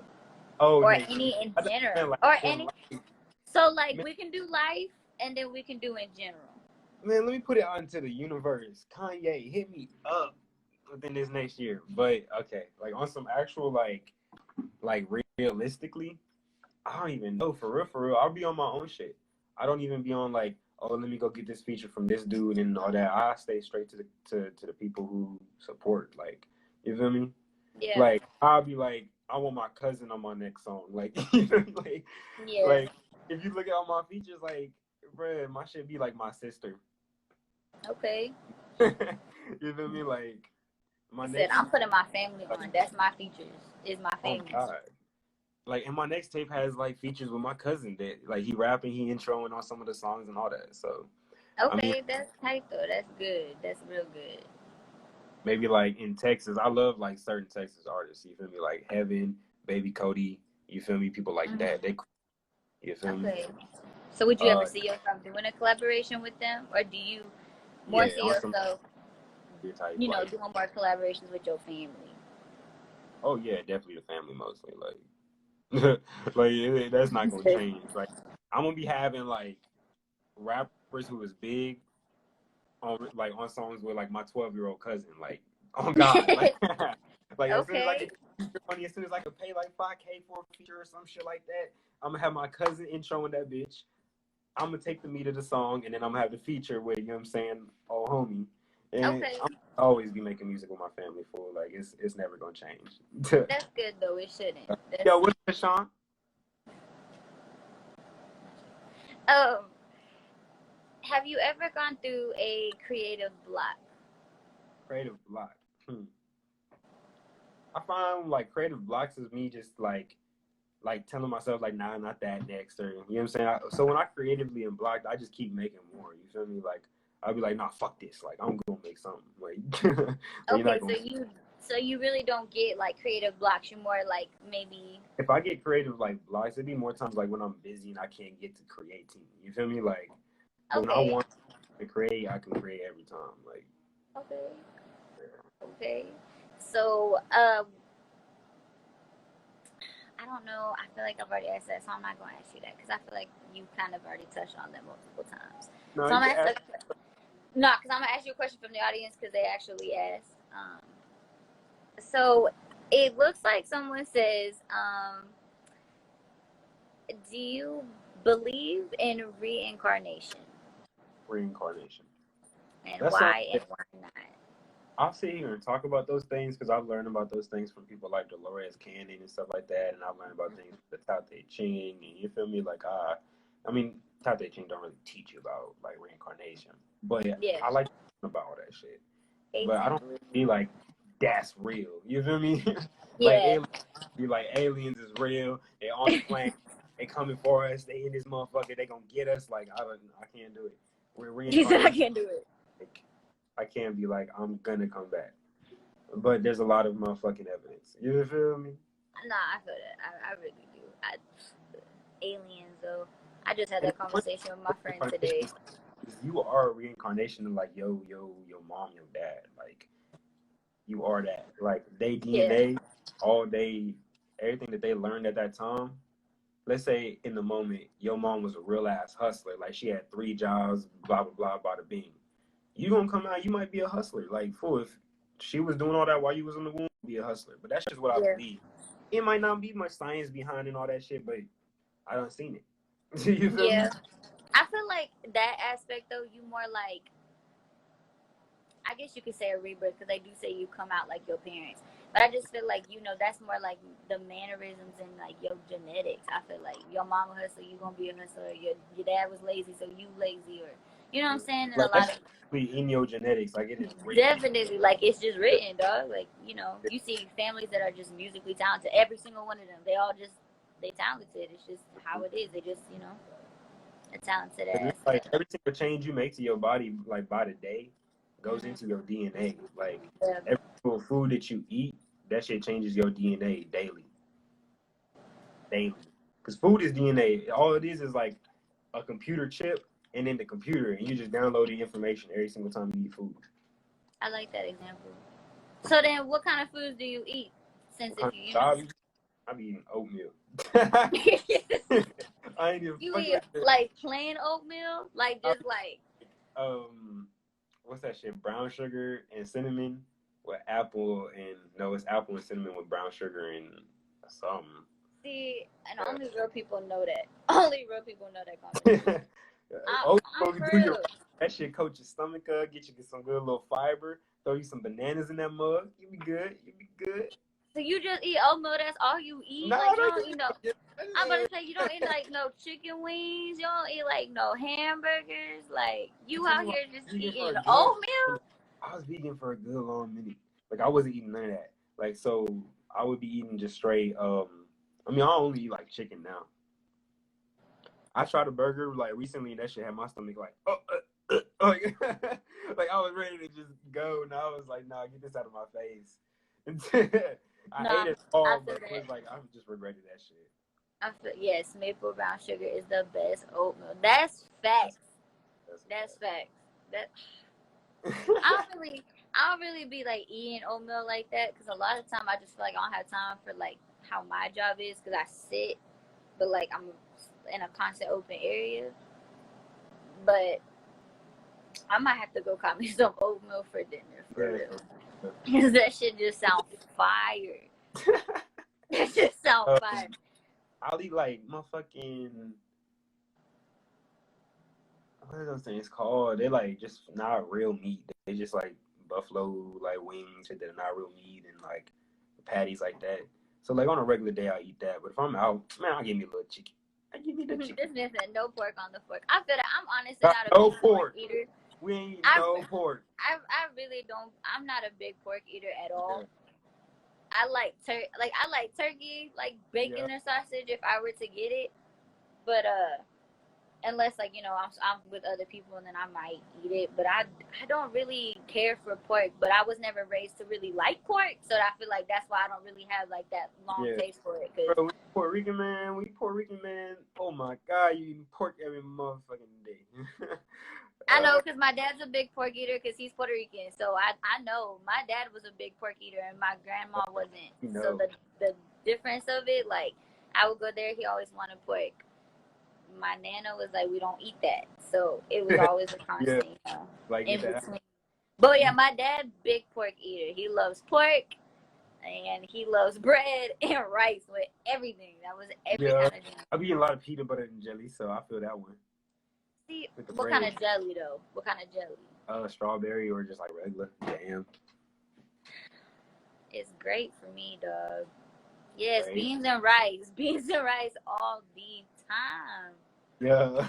S2: Oh,
S1: or
S2: next year.
S1: any in
S2: I just
S1: general,
S2: meant like
S1: or
S2: in
S1: any?
S2: life.
S1: So like
S2: Man,
S1: we can do life, and then we can do in general.
S2: let me put it out into the universe. Kanye, hit me up within this next year. But okay, like on some actual like realistically, I don't even know for real. For real, I'll be on my own shit. I don't even be on like, oh, let me go get this feature from this dude and all that. I stay straight to the people who support. Like, you feel me?
S1: Yeah.
S2: Like, I'll be like, I want my cousin on my next song. Like, you know,
S1: Yeah.
S2: like if you look at all my features, like, bruh, my shit be like my sister.
S1: Okay.
S2: You feel me? Like, my
S1: He said,
S2: next,
S1: I'm putting my family on. That's my features. Is my
S2: oh my
S1: family.
S2: god. Like, and my next tape has like features with my cousin that like he rapping, he introing on some of the songs and all that. So I mean,
S1: Okay, that's tight though. That's good. That's real good.
S2: maybe like in Texas, I love like certain Texas artists. You feel me? Like Heaven, Baby Cody. You feel me? People like that. They, you feel me?
S1: Okay. So would you ever
S2: Uh,
S1: see yourself doing a collaboration with them, or do you more
S2: yeah,
S1: see
S2: on some
S1: yourself,
S2: type like,
S1: doing more collaborations with your family?
S2: oh yeah, definitely the family mostly. Like, that's not gonna change. Like, I'm gonna be having like rappers who is big on songs with like my 12-year-old cousin. Like, oh God, like, like as soon as I
S1: Okay.
S2: get feature money as soon as I could pay like 5K for a feature or some shit like that. I'm gonna have my cousin introing that bitch. I'm gonna take the meat of the song, and then I'm gonna have the feature with, you know what I'm saying, old homie. And
S1: Okay.
S2: I'm always be making music with my family for like it's never gonna change.
S1: That's good though. It shouldn't.
S2: Yo, what's up, Sean?
S1: Have you ever gone through a creative block?
S2: Creative block. I find like creative blocks is me just like telling myself like, nah, not that next, or you know what I'm saying. So when I creatively am blocked, I just keep making more. You feel me? Like I'll be like, nah, fuck this. Like I'm gonna make something. Like
S1: Okay, so you really don't get like creative blocks. You're more like maybe.
S2: If I get creative like blocks, it'd be more times like when I'm busy and I can't get to creating. You feel me? Like when I want to create, I can create every time. Like
S1: okay. So I don't know. I feel like I've already asked that, so I'm not going to ask you that because I feel like you kind of already touched on that multiple times.
S2: No,
S1: so I'm gonna ask no, because I'm gonna ask you a question from the audience because they actually asked. So it looks like someone says, do you believe in reincarnation?
S2: Reincarnation.
S1: And why and why not?
S2: I'll sit here and talk about those things because I've learned about those things from people like Lil'Ray and stuff like that, and I've learned about things with Tao Te Ching, and you feel me? Like, I mean, Tao Te Ching don't really teach you about like reincarnation, but I like about all that shit. But I don't be like that's real. You feel me? Like aliens is real. They on the planet. They coming for us. They in this motherfucker. They gonna get us. Like I can't do it. We're reincarnated.
S1: I can't do it.
S2: Like, I can't be like I'm gonna come back. But there's a lot of motherfucking evidence. You feel me?
S1: Nah, I feel that. I really do. Aliens though. I just had that conversation with my friend today.
S2: You are a reincarnation of like your mom, your dad. Like you are that. Like they DNA, all they everything that they learned at that time. Let's say in the moment your mom was a real ass hustler. Like she had 3 jobs, blah blah blah, bada bing. You gonna come out, you might be a hustler. Like fool, if she was doing all that while you was in the womb, be a hustler. But that's just what I believe. It might not be much science behind and all that shit, but I done seen it. You feel me?
S1: I feel like that aspect though, you more like, I guess you could say a rebirth because they do say you come out like your parents. But I just feel like, that's more like the mannerisms and like your genetics. I feel like your mama hustler, you gonna be a hustler. Your dad was lazy, so you lazy, or you know what I'm saying? And
S2: like, a lot of in your genetics, like it is written.
S1: Definitely, like it's just written, dog. Like you see families that are just musically talented. Every single one of them, they talented. It's just how it is. They just a talented ass.
S2: Like every single change you make to your body, like by the day, goes into your DNA. Like every single food that you eat, that shit changes your DNA daily. Because food is DNA. All it is like a computer chip and then the computer, and you just download the information every single time you eat food.
S1: I like that example. So then, what kind of foods do you eat? Since if
S2: I be eating oatmeal.
S1: I ain't even. You eat like plain oatmeal, like just like.
S2: What's that shit? Brown sugar and cinnamon with apple and it's apple and cinnamon with brown sugar and something.
S1: See, and only real people know that. Only real people know that combination.
S2: That shit coat your stomach up, get you some good little fiber, throw you some bananas in that mug. You be good.
S1: So you just eat oatmeal? That's all you eat?
S2: No,
S1: like you don't eat no. I'm about to say you don't eat like no chicken wings. You don't eat like no hamburgers. Like you out here just eating oatmeal.
S2: I was vegan for a good long minute. Like I wasn't eating none of that. Like so, I would be eating just straight. I mean, I only eat like chicken now. I tried a burger like recently, and that shit had my stomach like like I was ready to just go, and I was like, nah, get this out of my face. I ate it all, but it was like I just regretted that shit.
S1: Yes, maple brown sugar is the best oatmeal. That's facts. That's facts. I don't really be like eating oatmeal like that because a lot of time I just feel like I don't have time for like how my job is because I sit, but like I'm in a constant open area. But I might have to go call me some oatmeal for dinner for real because that shit just sounds fire. That just sounds fire.
S2: I'll eat like motherfucking, what are those things called? They're like just not real meat. They just like buffalo like wings that are not real meat and like patties like that. So like on a regular day I eat that. But if I'm out, man, I'll give me a little chicken. I give me the chicken.
S1: This missing no pork on the fork. I feel that I'm honestly not a
S2: no
S1: big
S2: pork
S1: eater.
S2: We ain't no pork.
S1: I really don't. I'm not a big pork eater at all. I like turkey, like bacon or sausage if I were to get it. But unless like I'm with other people and then I might eat it. But I don't really care for pork. But I was never raised to really like pork, so I feel like that's why I don't really have like that long taste for it.
S2: Bro, we Puerto Rican man. Oh my God, you eat pork every motherfucking day.
S1: I know, because my dad's a big pork eater because he's Puerto Rican. So I know my dad was a big pork eater and my grandma wasn't. So the difference of it, like, I would go there, he always wanted pork. My nana was like, we don't eat that. So it was always a constant,
S2: like
S1: in between. But yeah, my dad, big pork eater. He loves pork and he loves bread and rice with everything. That was every kind of thing.
S2: I've eaten a lot of peanut butter and jelly, so I feel that one.
S1: See, what kind of jelly though? What kind of jelly?
S2: Strawberry or just like regular jam.
S1: It's great for me, dog. Yes, right. Beans and rice all the time.
S2: Yeah.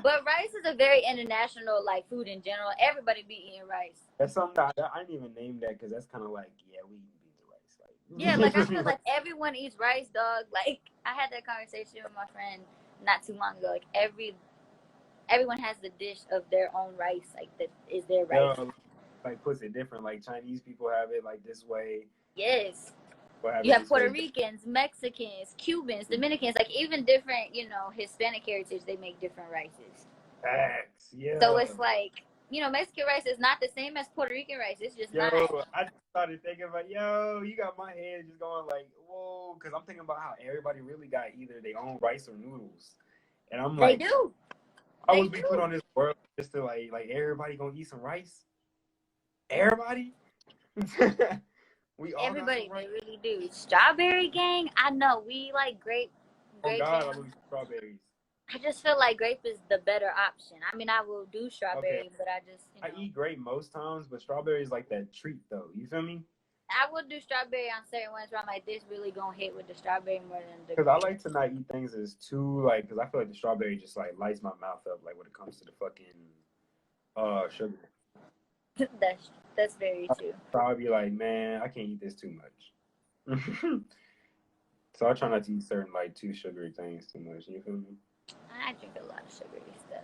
S1: But rice is a very international like food in general. Everybody be eating rice.
S2: That's something I didn't even name that because that's kind of like we eat beans and rice. Like.
S1: Yeah, like I feel like everyone eats rice, dog. Like I had that conversation with my friend not too long ago. Like everyone has the dish of their own rice, like that is their rice.
S2: Like puts it different. Like Chinese people have it like this way.
S1: Yes. You have Puerto Ricans, Mexicans, Cubans, Dominicans, like even different, Hispanic heritage, they make different rices.
S2: Facts, yeah.
S1: So it's like, Mexican rice is not the same as Puerto Rican rice. It's just not.
S2: I just started thinking about, you got my head just going like, whoa, because I'm thinking about how everybody really got either their own rice or noodles. And I'm like,
S1: they do.
S2: I was put on this world just to like everybody gonna eat some rice. Everybody.
S1: Everybody, they really do. Strawberry gang, I know we like grape.
S2: Oh God, I love strawberries.
S1: I just feel like grape is the better option. I mean, I will do strawberry, but I just
S2: I eat grape most times, but strawberry is like that treat though. You feel me?
S1: I would do strawberry on certain ones where I'm like, this really gonna hit with the strawberry more than the.
S2: Because I like to not eat things as too like, because I feel like the strawberry just like lights my mouth up like when it comes to the fucking sugar.
S1: That's very true.
S2: So I'll be like, man, I can't eat this too much. So I try not to eat certain like too sugary things too much. You feel me?
S1: I drink a lot of sugary stuff.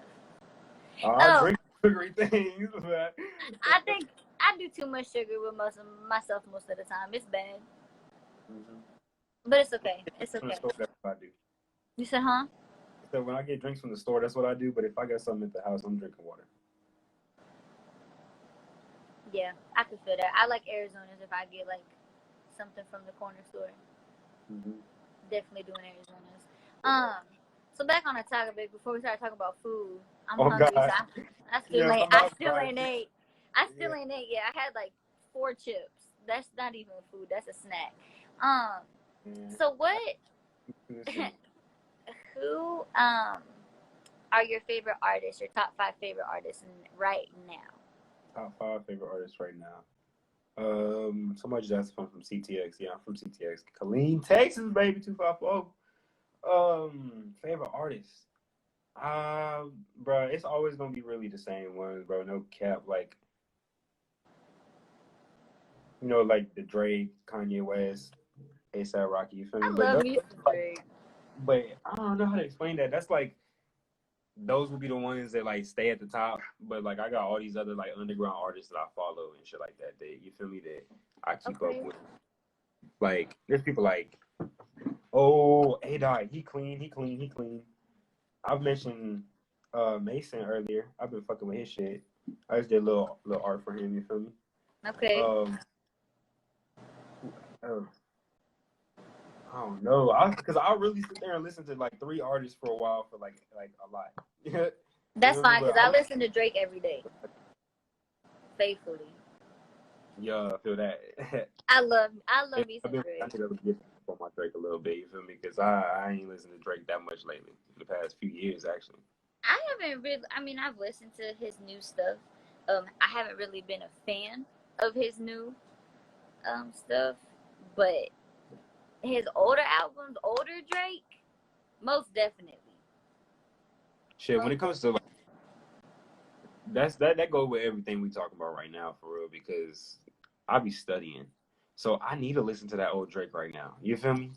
S2: I drink sugary things. But
S1: I think I do too much sugar with myself most of the time. It's bad. Mm-hmm. But it's okay. It's okay.
S2: That's what I do.
S1: You said, huh?
S2: So when I get drinks from the store, that's what I do. But if I got something at the house, I'm drinking water.
S1: Yeah, I could feel that. I like Arizona's if I get like something from the corner store. Mm-hmm. Definitely doing Arizona's. So back on the topic before we start talking about food, I'm hungry. So I still ain't ate. Yeah, I had like 4 chips. That's not even food. That's a snack. So what? Who are your favorite artists? Your top 5 favorite artists right now?
S2: Top 5 favorite artists right now. Somebody just asked if I'm from CTX. Yeah, I'm from CTX. Killeen, Texas, baby, 254. Favorite artists. Bro, it's always gonna be really the same ones, bro. No cap. Like, like the Drake, Kanye West, A$AP Rocky. You feel me?
S1: I love music, Drake.
S2: But I don't know how to explain that. That's like, those would be the ones that like stay at the top. But like, I got all these other like underground artists that I follow and shit like that. You feel me? That I keep up with. Like, there's people like, A-Dot, he clean. I've mentioned Mason earlier. I've been fucking with his shit. I just did a little art for him. You feel me?
S1: Okay.
S2: I don't know. Because I really sit there and listen to like 3 artists for a while for like a lot.
S1: That's fine, because I listen to Drake every day. Faithfully.
S2: Yeah, I feel that.
S1: I love me
S2: I've
S1: some
S2: been I
S1: Drake.
S2: need to get on my Drake a little bit. You feel me? Because I ain't listened to Drake that much lately. In the past few years, actually.
S1: I haven't really. I mean, I've listened to his new stuff. I haven't really been a fan of his new stuff, but his older albums, older Drake, most definitely.
S2: Shit, when
S1: Most
S2: it comes to like, that goes with everything we talking about right now for real. Because I be studying, so I need to listen to that old Drake right now. You feel me?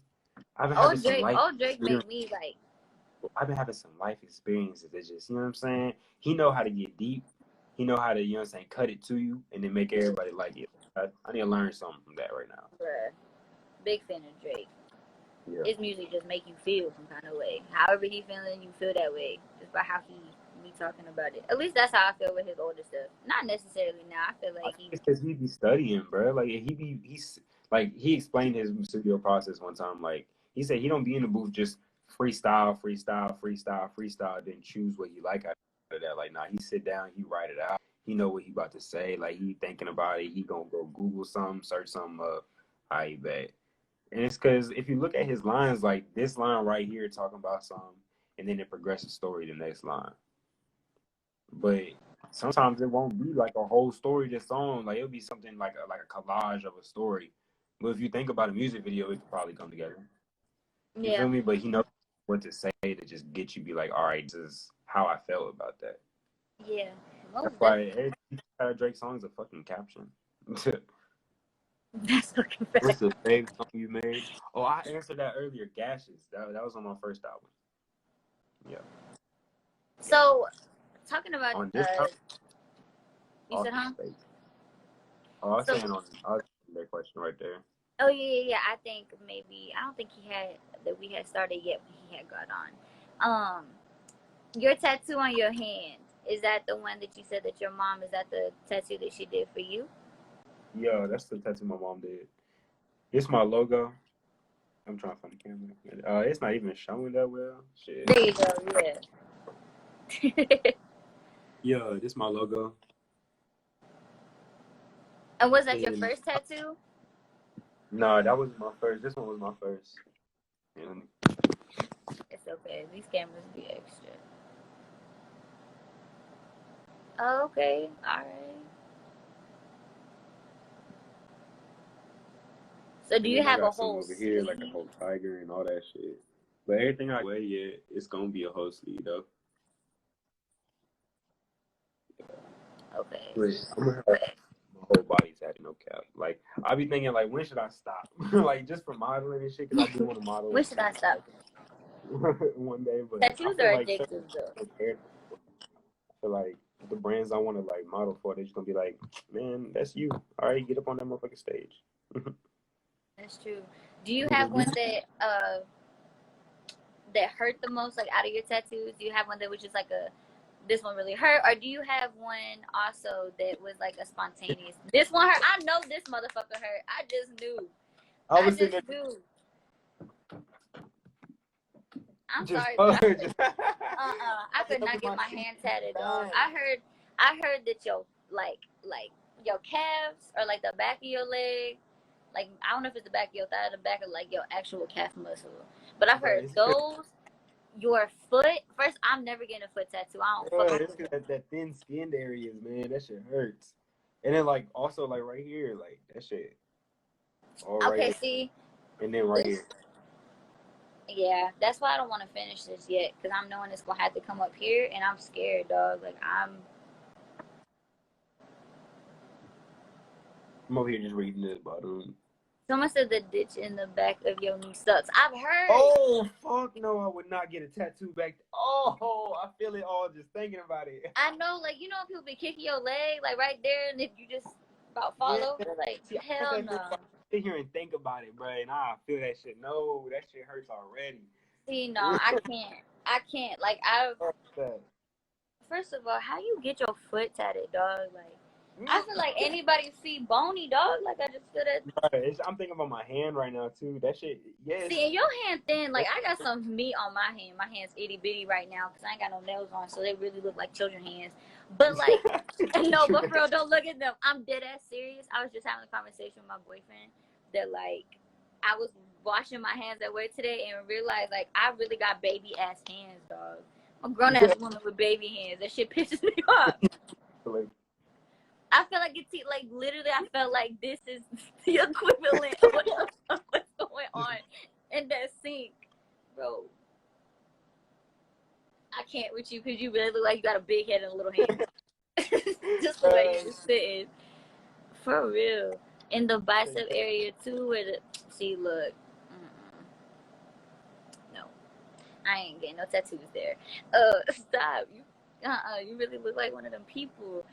S2: I've been having some life
S1: Old Drake
S2: experience.
S1: make me like.
S2: I've been having some life experiences that just, you know what I'm saying? He know how to get deep. He know how to, you know what I'm saying, cut it to you and then make everybody like it. I need to learn something from that right now.
S1: Bruh, big fan of Drake.
S2: Yeah.
S1: His music just make you feel some kind of way. However he feeling, you feel that way just by how he be talking about it. At least that's how I feel with his older stuff. Not necessarily now. I feel
S2: I
S1: like
S2: think
S1: he.
S2: it's because he be studying, bro. Like he's like he explained his studio process one time. Like he said he don't be in the booth just freestyle, freestyle, freestyle, freestyle, then choose what he like out of that. Like nah, he sit down, he write it out. He know what he about to say. Like he thinking about it. He gonna go Google something, search something up. I bet. And it's because if you look at his lines, like this line right here talking about something, and then it progresses story the next line. But sometimes it won't be like a whole story just song. Like it'll be something like a collage of a story. But if you think about a music video, it could probably come together. You
S1: Yeah.
S2: feel me? But he knows what to say to just get you be like, all right, this is how I felt about that.
S1: Yeah.
S2: That's
S1: Most
S2: why
S1: definitely.
S2: every Drake song is a fucking caption.
S1: That's fucking bad.
S2: What's the favorite song you made? Oh, I answered that earlier. Gashes. That was on my first album. Yeah.
S1: So talking about
S2: On this album,
S1: you said, huh?
S2: Space. Oh, I was
S1: So
S2: saying on that question right there.
S1: oh yeah. I think maybe I don't think he had that we had started yet when he had got on. Your tattoo on your hand, is that the one that you said that your mom, is that the tattoo that she did for you?
S2: Yeah, that's the tattoo my mom did. It's my logo. I'm trying to find the camera. It's not even showing that well. Shit.
S1: There you go. Yeah.
S2: Yeah, this my logo.
S1: And was that your
S2: And
S1: first tattoo?
S2: no, that was my first. This one was my first. And
S1: It's okay. These cameras be extra. Oh, okay. All right. So do you
S2: then I
S1: have a
S2: got some
S1: whole
S2: over here, like a
S1: sleeve?
S2: whole tiger and all that shit. But everything I wear, yeah, it's gonna be a whole sleeve though.
S1: Okay.
S2: But I'm gonna have my whole body tattooed, no cap. Like I be thinking, like, when should I stop? Like just for modeling and shit, because I do want to model
S1: When should I stop?
S2: one day. But I
S1: Tattoos
S2: feel
S1: are
S2: like
S1: addictive though.
S2: I feel like the brands I want to like model for, they're just gonna be like, man, that's you. All right, get up on that motherfucking stage.
S1: That's true. Do you have one that hurt the most, like out of your tattoos? Do you have one that was just like a this one really hurt, or do you have one also that was like a spontaneous? This one hurt. I know this motherfucker hurt. I just knew.
S2: I
S1: I
S2: was sitting
S1: just
S2: there
S1: knew. I'm
S2: just,
S1: sorry, but
S2: just
S1: I could not get my hand tatted, dog. I heard that your like your calves or like the back of your leg, like I don't know if it's the back of your thigh or the back of like your actual calf muscle, but I heard those. Your foot. First, I'm never getting a foot tattoo. I don't fuck
S2: it's
S1: with
S2: cause that thin skinned areas, man, that shit hurts. And then like also like right here, like that shit all right
S1: okay,
S2: here,
S1: see,
S2: and then right here.
S1: yeah, that's why I don't want to finish this yet, because I'm knowing it's gonna have to come up here, and I'm scared, dog. Like
S2: I'm over here just reading this bottom.
S1: someone said the ditch in the back of your knee sucks. I've heard.
S2: Oh fuck no! I would not get a tattoo back. Oh, I feel it all just thinking about it.
S1: I know, like you know, people be kicking your leg, like right there, and if you just about fall over, like
S2: See,
S1: hell no.
S2: Sit here and think about it, bro, and I feel that shit. No, that shit hurts already.
S1: See, no, I can't. I can't. Like I. First of all, how you get your foot tatted, dog? Like I feel like anybody's feet bony, dog. Like I just feel that.
S2: I'm thinking about my hand right now too. That shit, yes.
S1: See, and your hand thin. Like I got some meat on my hand. My hand's itty bitty right now because I ain't got no nails on, so they really look like children's hands. But like, no, but for real, don't look at them. I'm dead ass serious. I was just having a conversation with my boyfriend that like I was washing my hands at work today and realized like I really got baby ass hands, dog. I'm a grown ass woman with baby hands. That shit pisses me off. I feel like it's like literally. I felt like this is the equivalent of what's going on in that sink, bro. I can't with you because you really look like you got a big head and a little hand. Just the way you're sitting, for real. In the bicep area too, where the see look. No, I ain't getting no tattoos there. Stop. You really look like one of them people.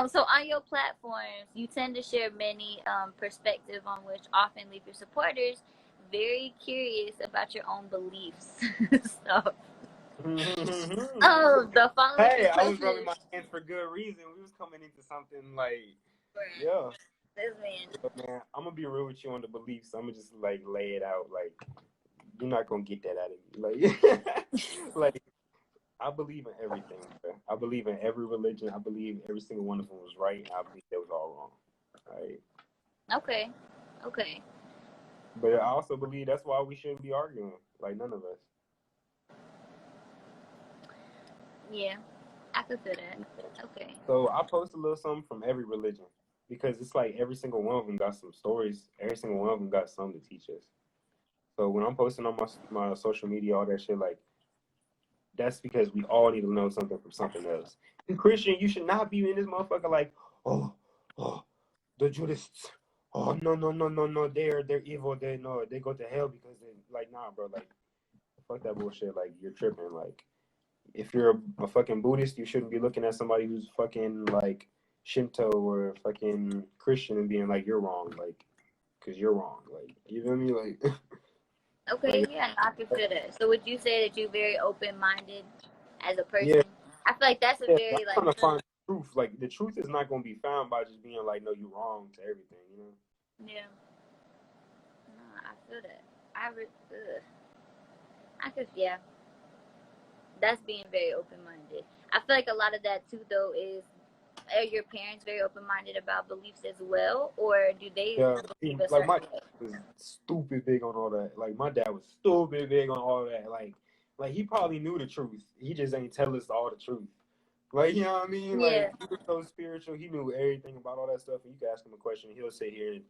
S1: So on your platforms, you tend to share many perspectives on which often leave your supporters very curious about your own beliefs. So, the following.
S2: Hey, I was rubbing my hands for good reason. We was coming into something like, yeah.
S1: This man.
S2: But man, I'm gonna be real with you on the beliefs. I'm gonna just like lay it out. Like, you're not gonna get that out of me. Like, like. I believe in everything, bro. I believe in every religion. I believe every single one of them was right, and I believe they was all wrong. Right?
S1: Okay.
S2: But I also believe that's why we shouldn't be arguing, like none of us.
S1: Yeah, I could feel that. Okay.
S2: So I post a little something from every religion because it's like every single one of them got some stories. Every single one of them got something to teach us. So when I'm posting on my social media, all that shit, like, that's because we all need to know something from something else. And Christian, you should not be in this motherfucker like, oh, the Judists. Oh no, they're evil. They go to hell because they like nah, bro. Like, fuck that bullshit. Like, you're tripping. Like, if you're a fucking Buddhist, you shouldn't be looking at somebody who's fucking like Shinto or fucking Christian and being like you're wrong. Like, because you're wrong. Like, you feel me? Like.
S1: Okay, yeah, I can feel that. So would you say that you're very open-minded as a person?
S2: Yeah.
S1: I feel like that's a very
S2: I'm trying to find the truth. Like, the truth is not going to be found by just being like, no, you're wrong to everything, you know?
S1: Yeah. No, I feel that. I could, yeah. That's being very open-minded. I feel like a lot of that too, though, is are your parents very open-minded about beliefs as well, or do they believe a
S2: like
S1: certain
S2: my
S1: way?
S2: dad was stupid big on all that. Like, my dad was stupid big on all that. Like he probably knew the truth. He just ain't tell us all the truth. Like, you know what I mean?
S1: Yeah.
S2: Like, he was so spiritual. He knew everything about all that stuff. And you can ask him a question, he'll sit here and,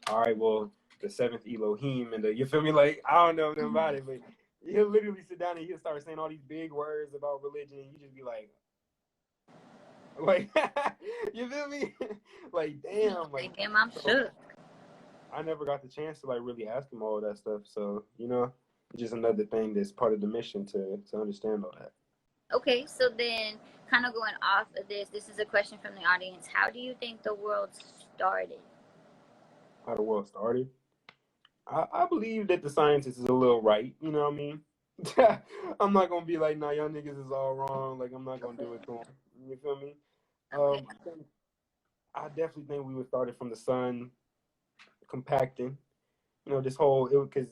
S2: all right, well, the seventh Elohim and you feel me? Like, I don't know nothing about it, but he'll literally sit down and he'll start saying all these big words about religion, and you just be like, you feel me? Like, damn. Like,
S1: damn, I'm shook.
S2: I never got the chance to like really ask him all that stuff. So, you know, it's just another thing that's part of the mission to understand all that.
S1: Okay, so then kind of going off of this is a question from the audience. How do you think the world started?
S2: How the world started? I believe that the scientist is a little right. You know what I mean? I'm not going to be like, nah, y'all niggas is all wrong. Like, I'm not going to do it to them. You feel me? I definitely think we were started from the sun compacting. You know, this whole, because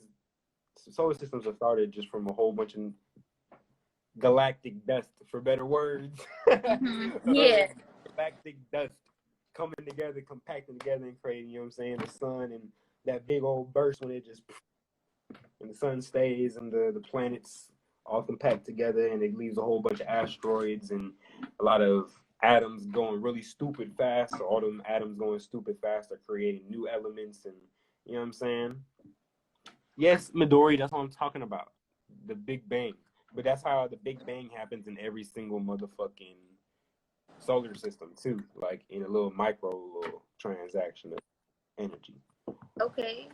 S2: solar systems are started just from a whole bunch of galactic dust, for better words.
S1: Yeah.
S2: Galactic dust coming together, compacting together and creating, you know what I'm saying, the sun and that big old burst when it just, and the sun stays and the planets all compact together and it leaves a whole bunch of asteroids and a lot of atoms going really stupid fast. So all them atoms going stupid fast are creating new elements and, you know what I'm saying? Yes, Midori, that's what I'm talking about. The Big Bang. But that's how the Big Bang happens in every single motherfucking solar system too. Like in a little little transaction of energy.
S1: Okay.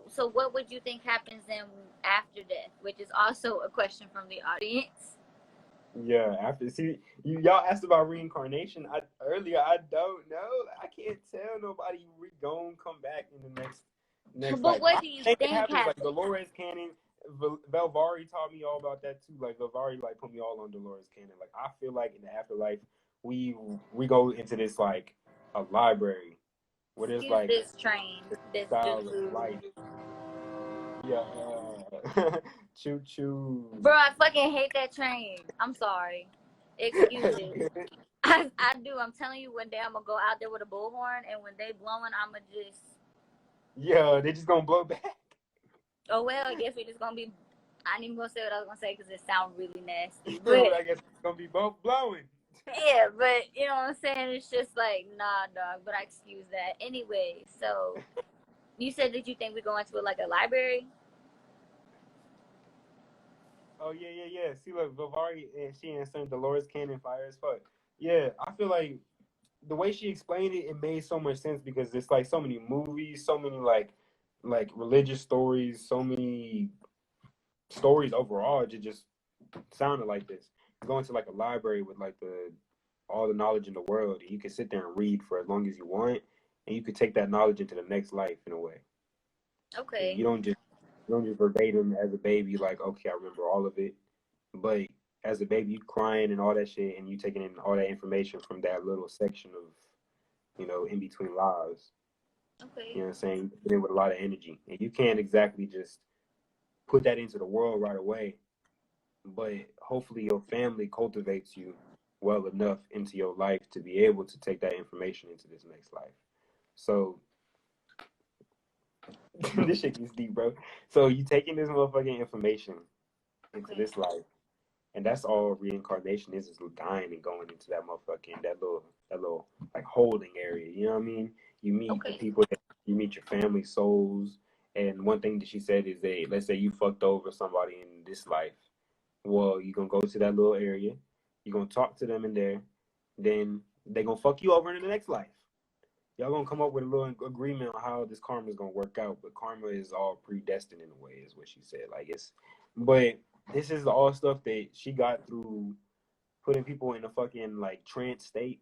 S1: So what would you think happens then after death? Which is also a question from the audience.
S2: Yeah, y'all asked about reincarnation. Earlier, I don't know. I can't tell nobody we gon' come back in the next.
S1: But what do you think happens?
S2: Like Dolores Cannon, Velvari taught me all about that too. Like Velvari, like put me all on Dolores Cannon. Like I feel like in the afterlife, we go into this like a library where there's
S1: Excuse
S2: like
S1: this train, this
S2: style of
S1: doo-doo.
S2: life. Yeah, choo choo.
S1: Bro, I fucking hate that train. I'm sorry. Excuse it. I do. I'm telling you, one day I'm gonna go out there with a bullhorn, and when they blowing, I'ma just.
S2: Yeah, they just gonna blow back.
S1: Oh well, I guess we just gonna be. I ain't even gonna say what I was gonna say because it sounds really nasty.
S2: So
S1: But
S2: I guess it's gonna be both blowing.
S1: yeah, but you know what I'm saying? It's just like nah, dog. But I excuse that anyway. So you said that you think we're going to like a library?
S2: Oh yeah. See, look, Velvari and she answered Dolores Cannon fire as fuck. Yeah, I feel like the way she explained it, it made so much sense because it's like so many movies, so many like religious stories, so many stories overall. It just sounded like this. Going to like a library with like the all the knowledge in the world, and you can sit there and read for as long as you want, and you could take that knowledge into the next life in a way. And
S1: Okay.
S2: you don't just verbatim as a baby like, okay, I remember all of it, but as a baby, you crying and all that shit, and you taking in all that information from that little section of, in between lives.
S1: Okay.
S2: You know what I'm saying? You put in with a lot of energy, and you can't exactly just put that into the world right away. But hopefully, your family cultivates you well enough into your life to be able to take that information into this next life. So this shit gets deep, bro. So you taking this motherfucking information into
S1: Okay.
S2: this life, and that's all reincarnation is dying and going into that motherfucking that little like holding area. You know what I mean? You meet the
S1: Okay.
S2: people, you meet your family souls, and one thing that she said is that let's say you fucked over somebody in this life, well you're gonna go to that little area, you're gonna talk to them in there, then they gonna fuck you over in the next life. Y'all gonna come up with a little agreement on how this karma is gonna work out, but karma is all predestined in a way, is what she said. Like but this is all stuff that she got through putting people in a fucking like trance state,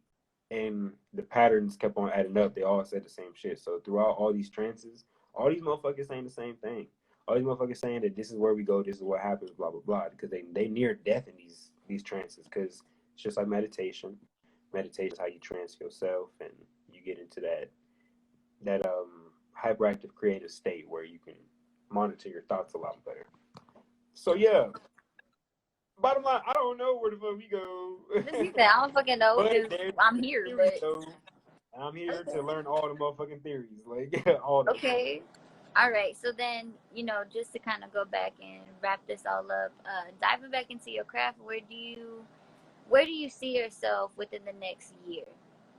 S2: and the patterns kept on adding up. They all said the same shit. So throughout all these trances, all these motherfuckers saying the same thing. All these motherfuckers saying that this is where we go, this is what happens, blah blah blah. Because they near death in these trances. Because it's just like meditation. Meditation is how you trance yourself, and you get into that hyperactive creative state where you can monitor your thoughts a lot better. So yeah, bottom line, I don't know where the fuck we go.
S1: He said, I don't fucking know
S2: But
S1: because
S2: there's
S1: I'm here.
S2: theories
S1: But
S2: though. I'm here
S1: okay.
S2: to learn all the motherfucking theories. Like all of them.
S1: Okay. All right. So then, just to kind of go back and wrap this all up, diving back into your craft, where do you see yourself within the next year?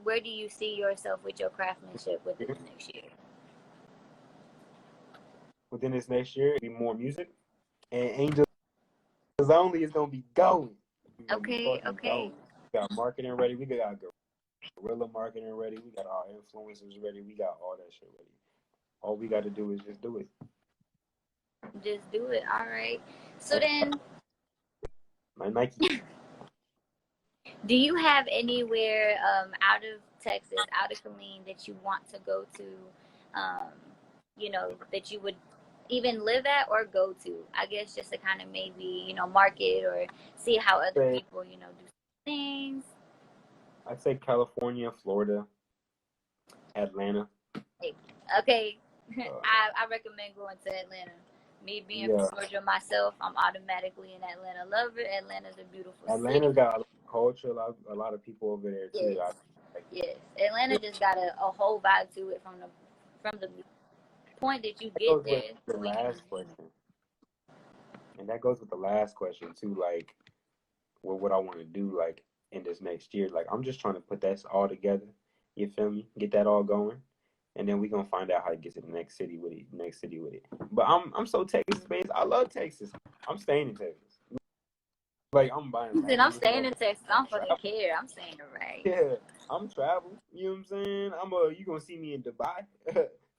S1: Where do you see yourself with your craftsmanship within the next year?
S2: Within this next year, it'll be more music. And Angels Only is gonna be going. It's gonna be
S1: Okay.
S2: fucking
S1: Okay.
S2: going. We got marketing ready. We got guerrilla marketing ready. We got our influencers ready. We got all that shit ready. All we got to do is just do it.
S1: Just do it. All right. So then,
S2: My Nike.
S1: do you have anywhere out of Texas, out of Killeen, that you want to go to, that you would even live at or go to? I guess just to kind of maybe, market or see how other people, do things.
S2: I'd say California, Florida, Atlanta.
S1: Okay. I recommend going to Atlanta. Me being from Georgia myself, I'm automatically an Atlanta lover. Atlanta's a beautiful
S2: Atlanta's
S1: city.
S2: got a lot of culture, a lot of people over there too.
S1: Yes. Yes. Atlanta just got a whole vibe to it from the point that you get there to when you leave.
S2: And that goes with the last question too, like what I want to do like in this next year. Like I'm just trying to put that all together. You feel me? Get that all going. And then we're gonna find out how to get to the next city with it. But I'm so Texas based. I love Texas. I'm staying in Texas. Like I'm buying land.
S1: I'm staying in Texas. I don't fucking care. I'm saying it right.
S2: Yeah, I'm traveling. You know what I'm saying? You gonna see me in Dubai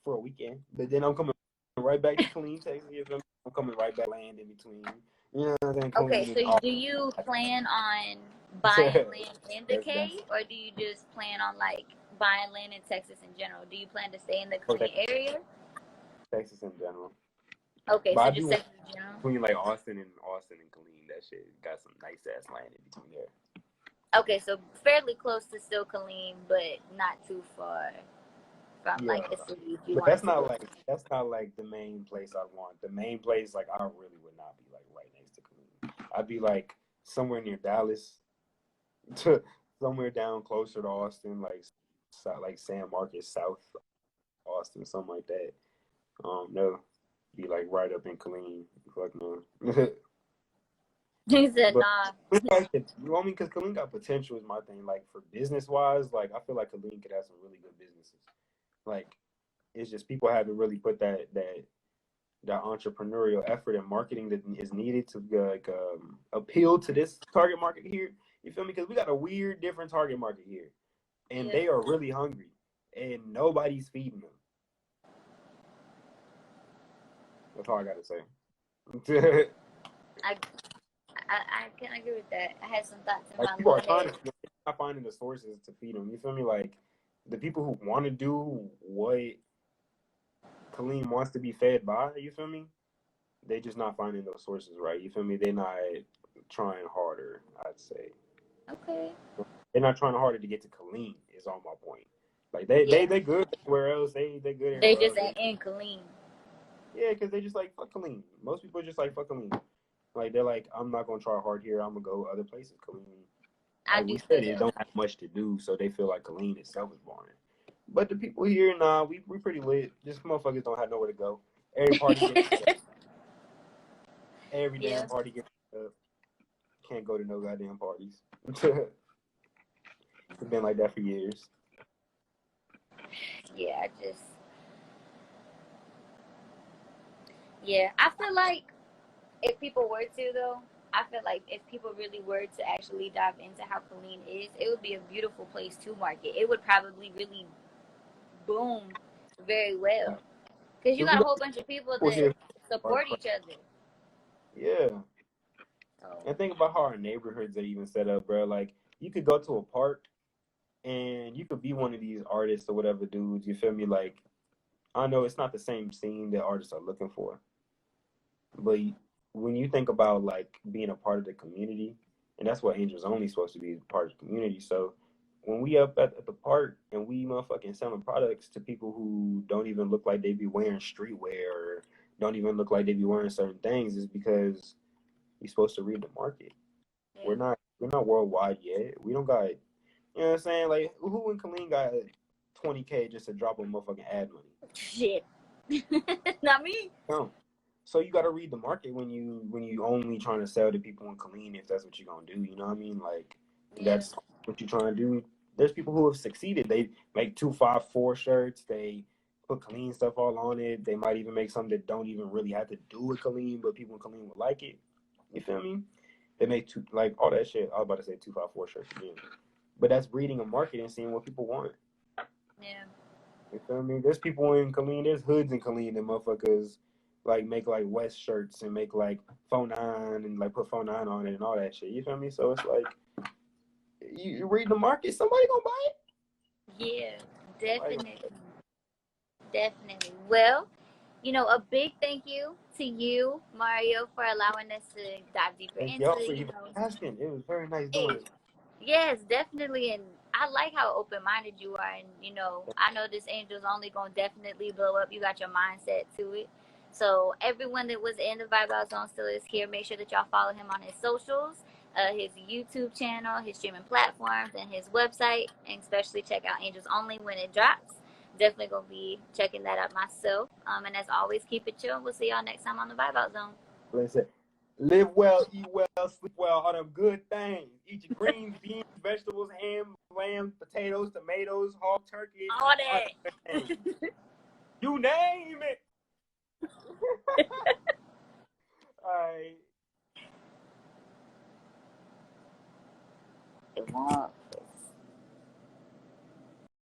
S2: for a weekend, but then I'm coming right back to Killeen, Texas. You feel me? I'm coming right back land in between. You know what I'm saying?
S1: Okay, so do you plan on buying land in the K, or do you just plan on like buying land in Texas in general? Do you plan to stay in the Killeen area?
S2: Texas in general.
S1: Okay,
S2: but
S1: so
S2: I
S1: just
S2: do
S1: Texas in general.
S2: between like Austin and Killeen, that shit got some nice ass land in between there.
S1: Okay, so fairly close to still Killeen, but not too far from
S2: Yeah,
S1: like the city if you
S2: but
S1: wanted to go.
S2: that's not like the main place I want. The main place, like, I really would not be like right next to Killeen. I'd be like somewhere near Dallas, to somewhere down closer to Austin, like San Marcos, South Austin, something like that. No, be like right up in Killeen. Fuck no.
S1: He said,
S2: But
S1: nah.
S2: like, you know what I mean? Because Killeen got potential is my thing. Like for business wise, like I feel like Killeen could have some really good businesses. Like it's just people haven't really put that entrepreneurial effort and marketing that is needed to like appeal to this target market here. You feel me? Because we got a weird, different target market here, and
S1: Yeah.
S2: they are really hungry, and nobody's feeding them. That's all I gotta say.
S1: I, I can agree with that. I had some thoughts in
S2: Like
S1: my
S2: people
S1: little
S2: are trying
S1: head.
S2: to, they're not finding the sources to feed them. You feel me? Like the people who want to do what Kaleem wants to be fed by. You feel me? They just not finding those sources, right? You feel me? They're not trying harder. I'd say
S1: Okay.
S2: they're not trying harder to get to Kaleem. Is on my point. Like
S1: Yeah.
S2: they good everywhere else. They good
S1: They
S2: everywhere
S1: just
S2: else.
S1: ain't in Killeen.
S2: Yeah, because they just like fuck Kaleem. Most people are just like fuck Kaleem. Like they're like, I'm not gonna try hard here. I'm gonna go other places. Kaleem,
S1: I
S2: like
S1: do
S2: we
S1: feel
S2: said, it
S1: that.
S2: don't have much to do, so they feel like Killeen itself is boring. But the people here, nah, we pretty lit. Just motherfuckers don't have nowhere to go. Every party gets every
S1: Yeah.
S2: damn party gets up. Can't go to no goddamn parties. It's been like that for years.
S1: Yeah, yeah. I feel like if people were to though, I feel like if people really were to actually dive into how Killeen is, it would be a beautiful place to market. It would probably really boom very well because you
S2: We
S1: got a
S2: got
S1: whole bunch of people
S2: people
S1: that
S2: here who are
S1: support
S2: crazy.
S1: each other.
S2: Yeah.
S1: So
S2: And think about how our neighborhoods are even set up, bro. Like you could go to a park and you could be one of these artists or whatever dudes, you feel me? Like I know it's not the same scene that artists are looking for. But when you think about like being a part of the community, and that's what Angels Only supposed to be, part of the community. So when we up at the park and we motherfucking selling products to people who don't even look like they be wearing streetwear or don't even look like they be wearing certain things, is because you're supposed to read the market.
S1: yeah.
S2: We're not worldwide yet. We don't got, you know what I'm saying? Like who in Killeen got 20K just to drop a motherfucking ad money?
S1: Shit. Not me.
S2: No. So you got to read the market when you only trying to sell to people in Killeen if that's what you're gonna do. You know what I mean? Like
S1: Yeah.
S2: that's what you're trying to do. There's people who have succeeded. They make 254 shirts. They put Killeen stuff all on it. They might even make some that don't even really have to do with Killeen, but people in Killeen would like it. You feel me? They make like all that shit. I was about to say 254 shirts again, but that's reading a market and seeing what people want.
S1: Yeah.
S2: You feel me? There's people in Killeen. There's hoods in Killeen that motherfuckers like make like West shirts and make like phone nine and like put phone nine on it and all that shit. You feel me? So it's like you read the market, somebody gonna buy it.
S1: Yeah.
S2: Like,
S1: Definitely. Definitely. Well, a big thank you to you, Mario, for allowing us to dive deeper
S2: thank
S1: into,
S2: y'all for even asking. It was very nice doing
S1: it.
S2: it.
S1: Yes, definitely. And I like how open minded you are. And, I know this Angel's Only going to definitely blow up. You got your mindset to it. So, everyone that was in the Vibe Out Zone still is here. Make sure that y'all follow him on his socials, his YouTube channel, his streaming platforms, and his website. And especially check out Angels Only when it drops. Definitely going to be checking that out myself. And as always, keep it chill. We'll see y'all next time on the Vibe Out Zone.
S2: Listen, live well, eat well, sleep well, all them good things. Eat your greens, beans, vegetables, ham, lamb, potatoes, tomatoes, hog, turkey,
S1: All
S2: all
S1: that.
S2: them things. You name it. All right.
S1: It won't.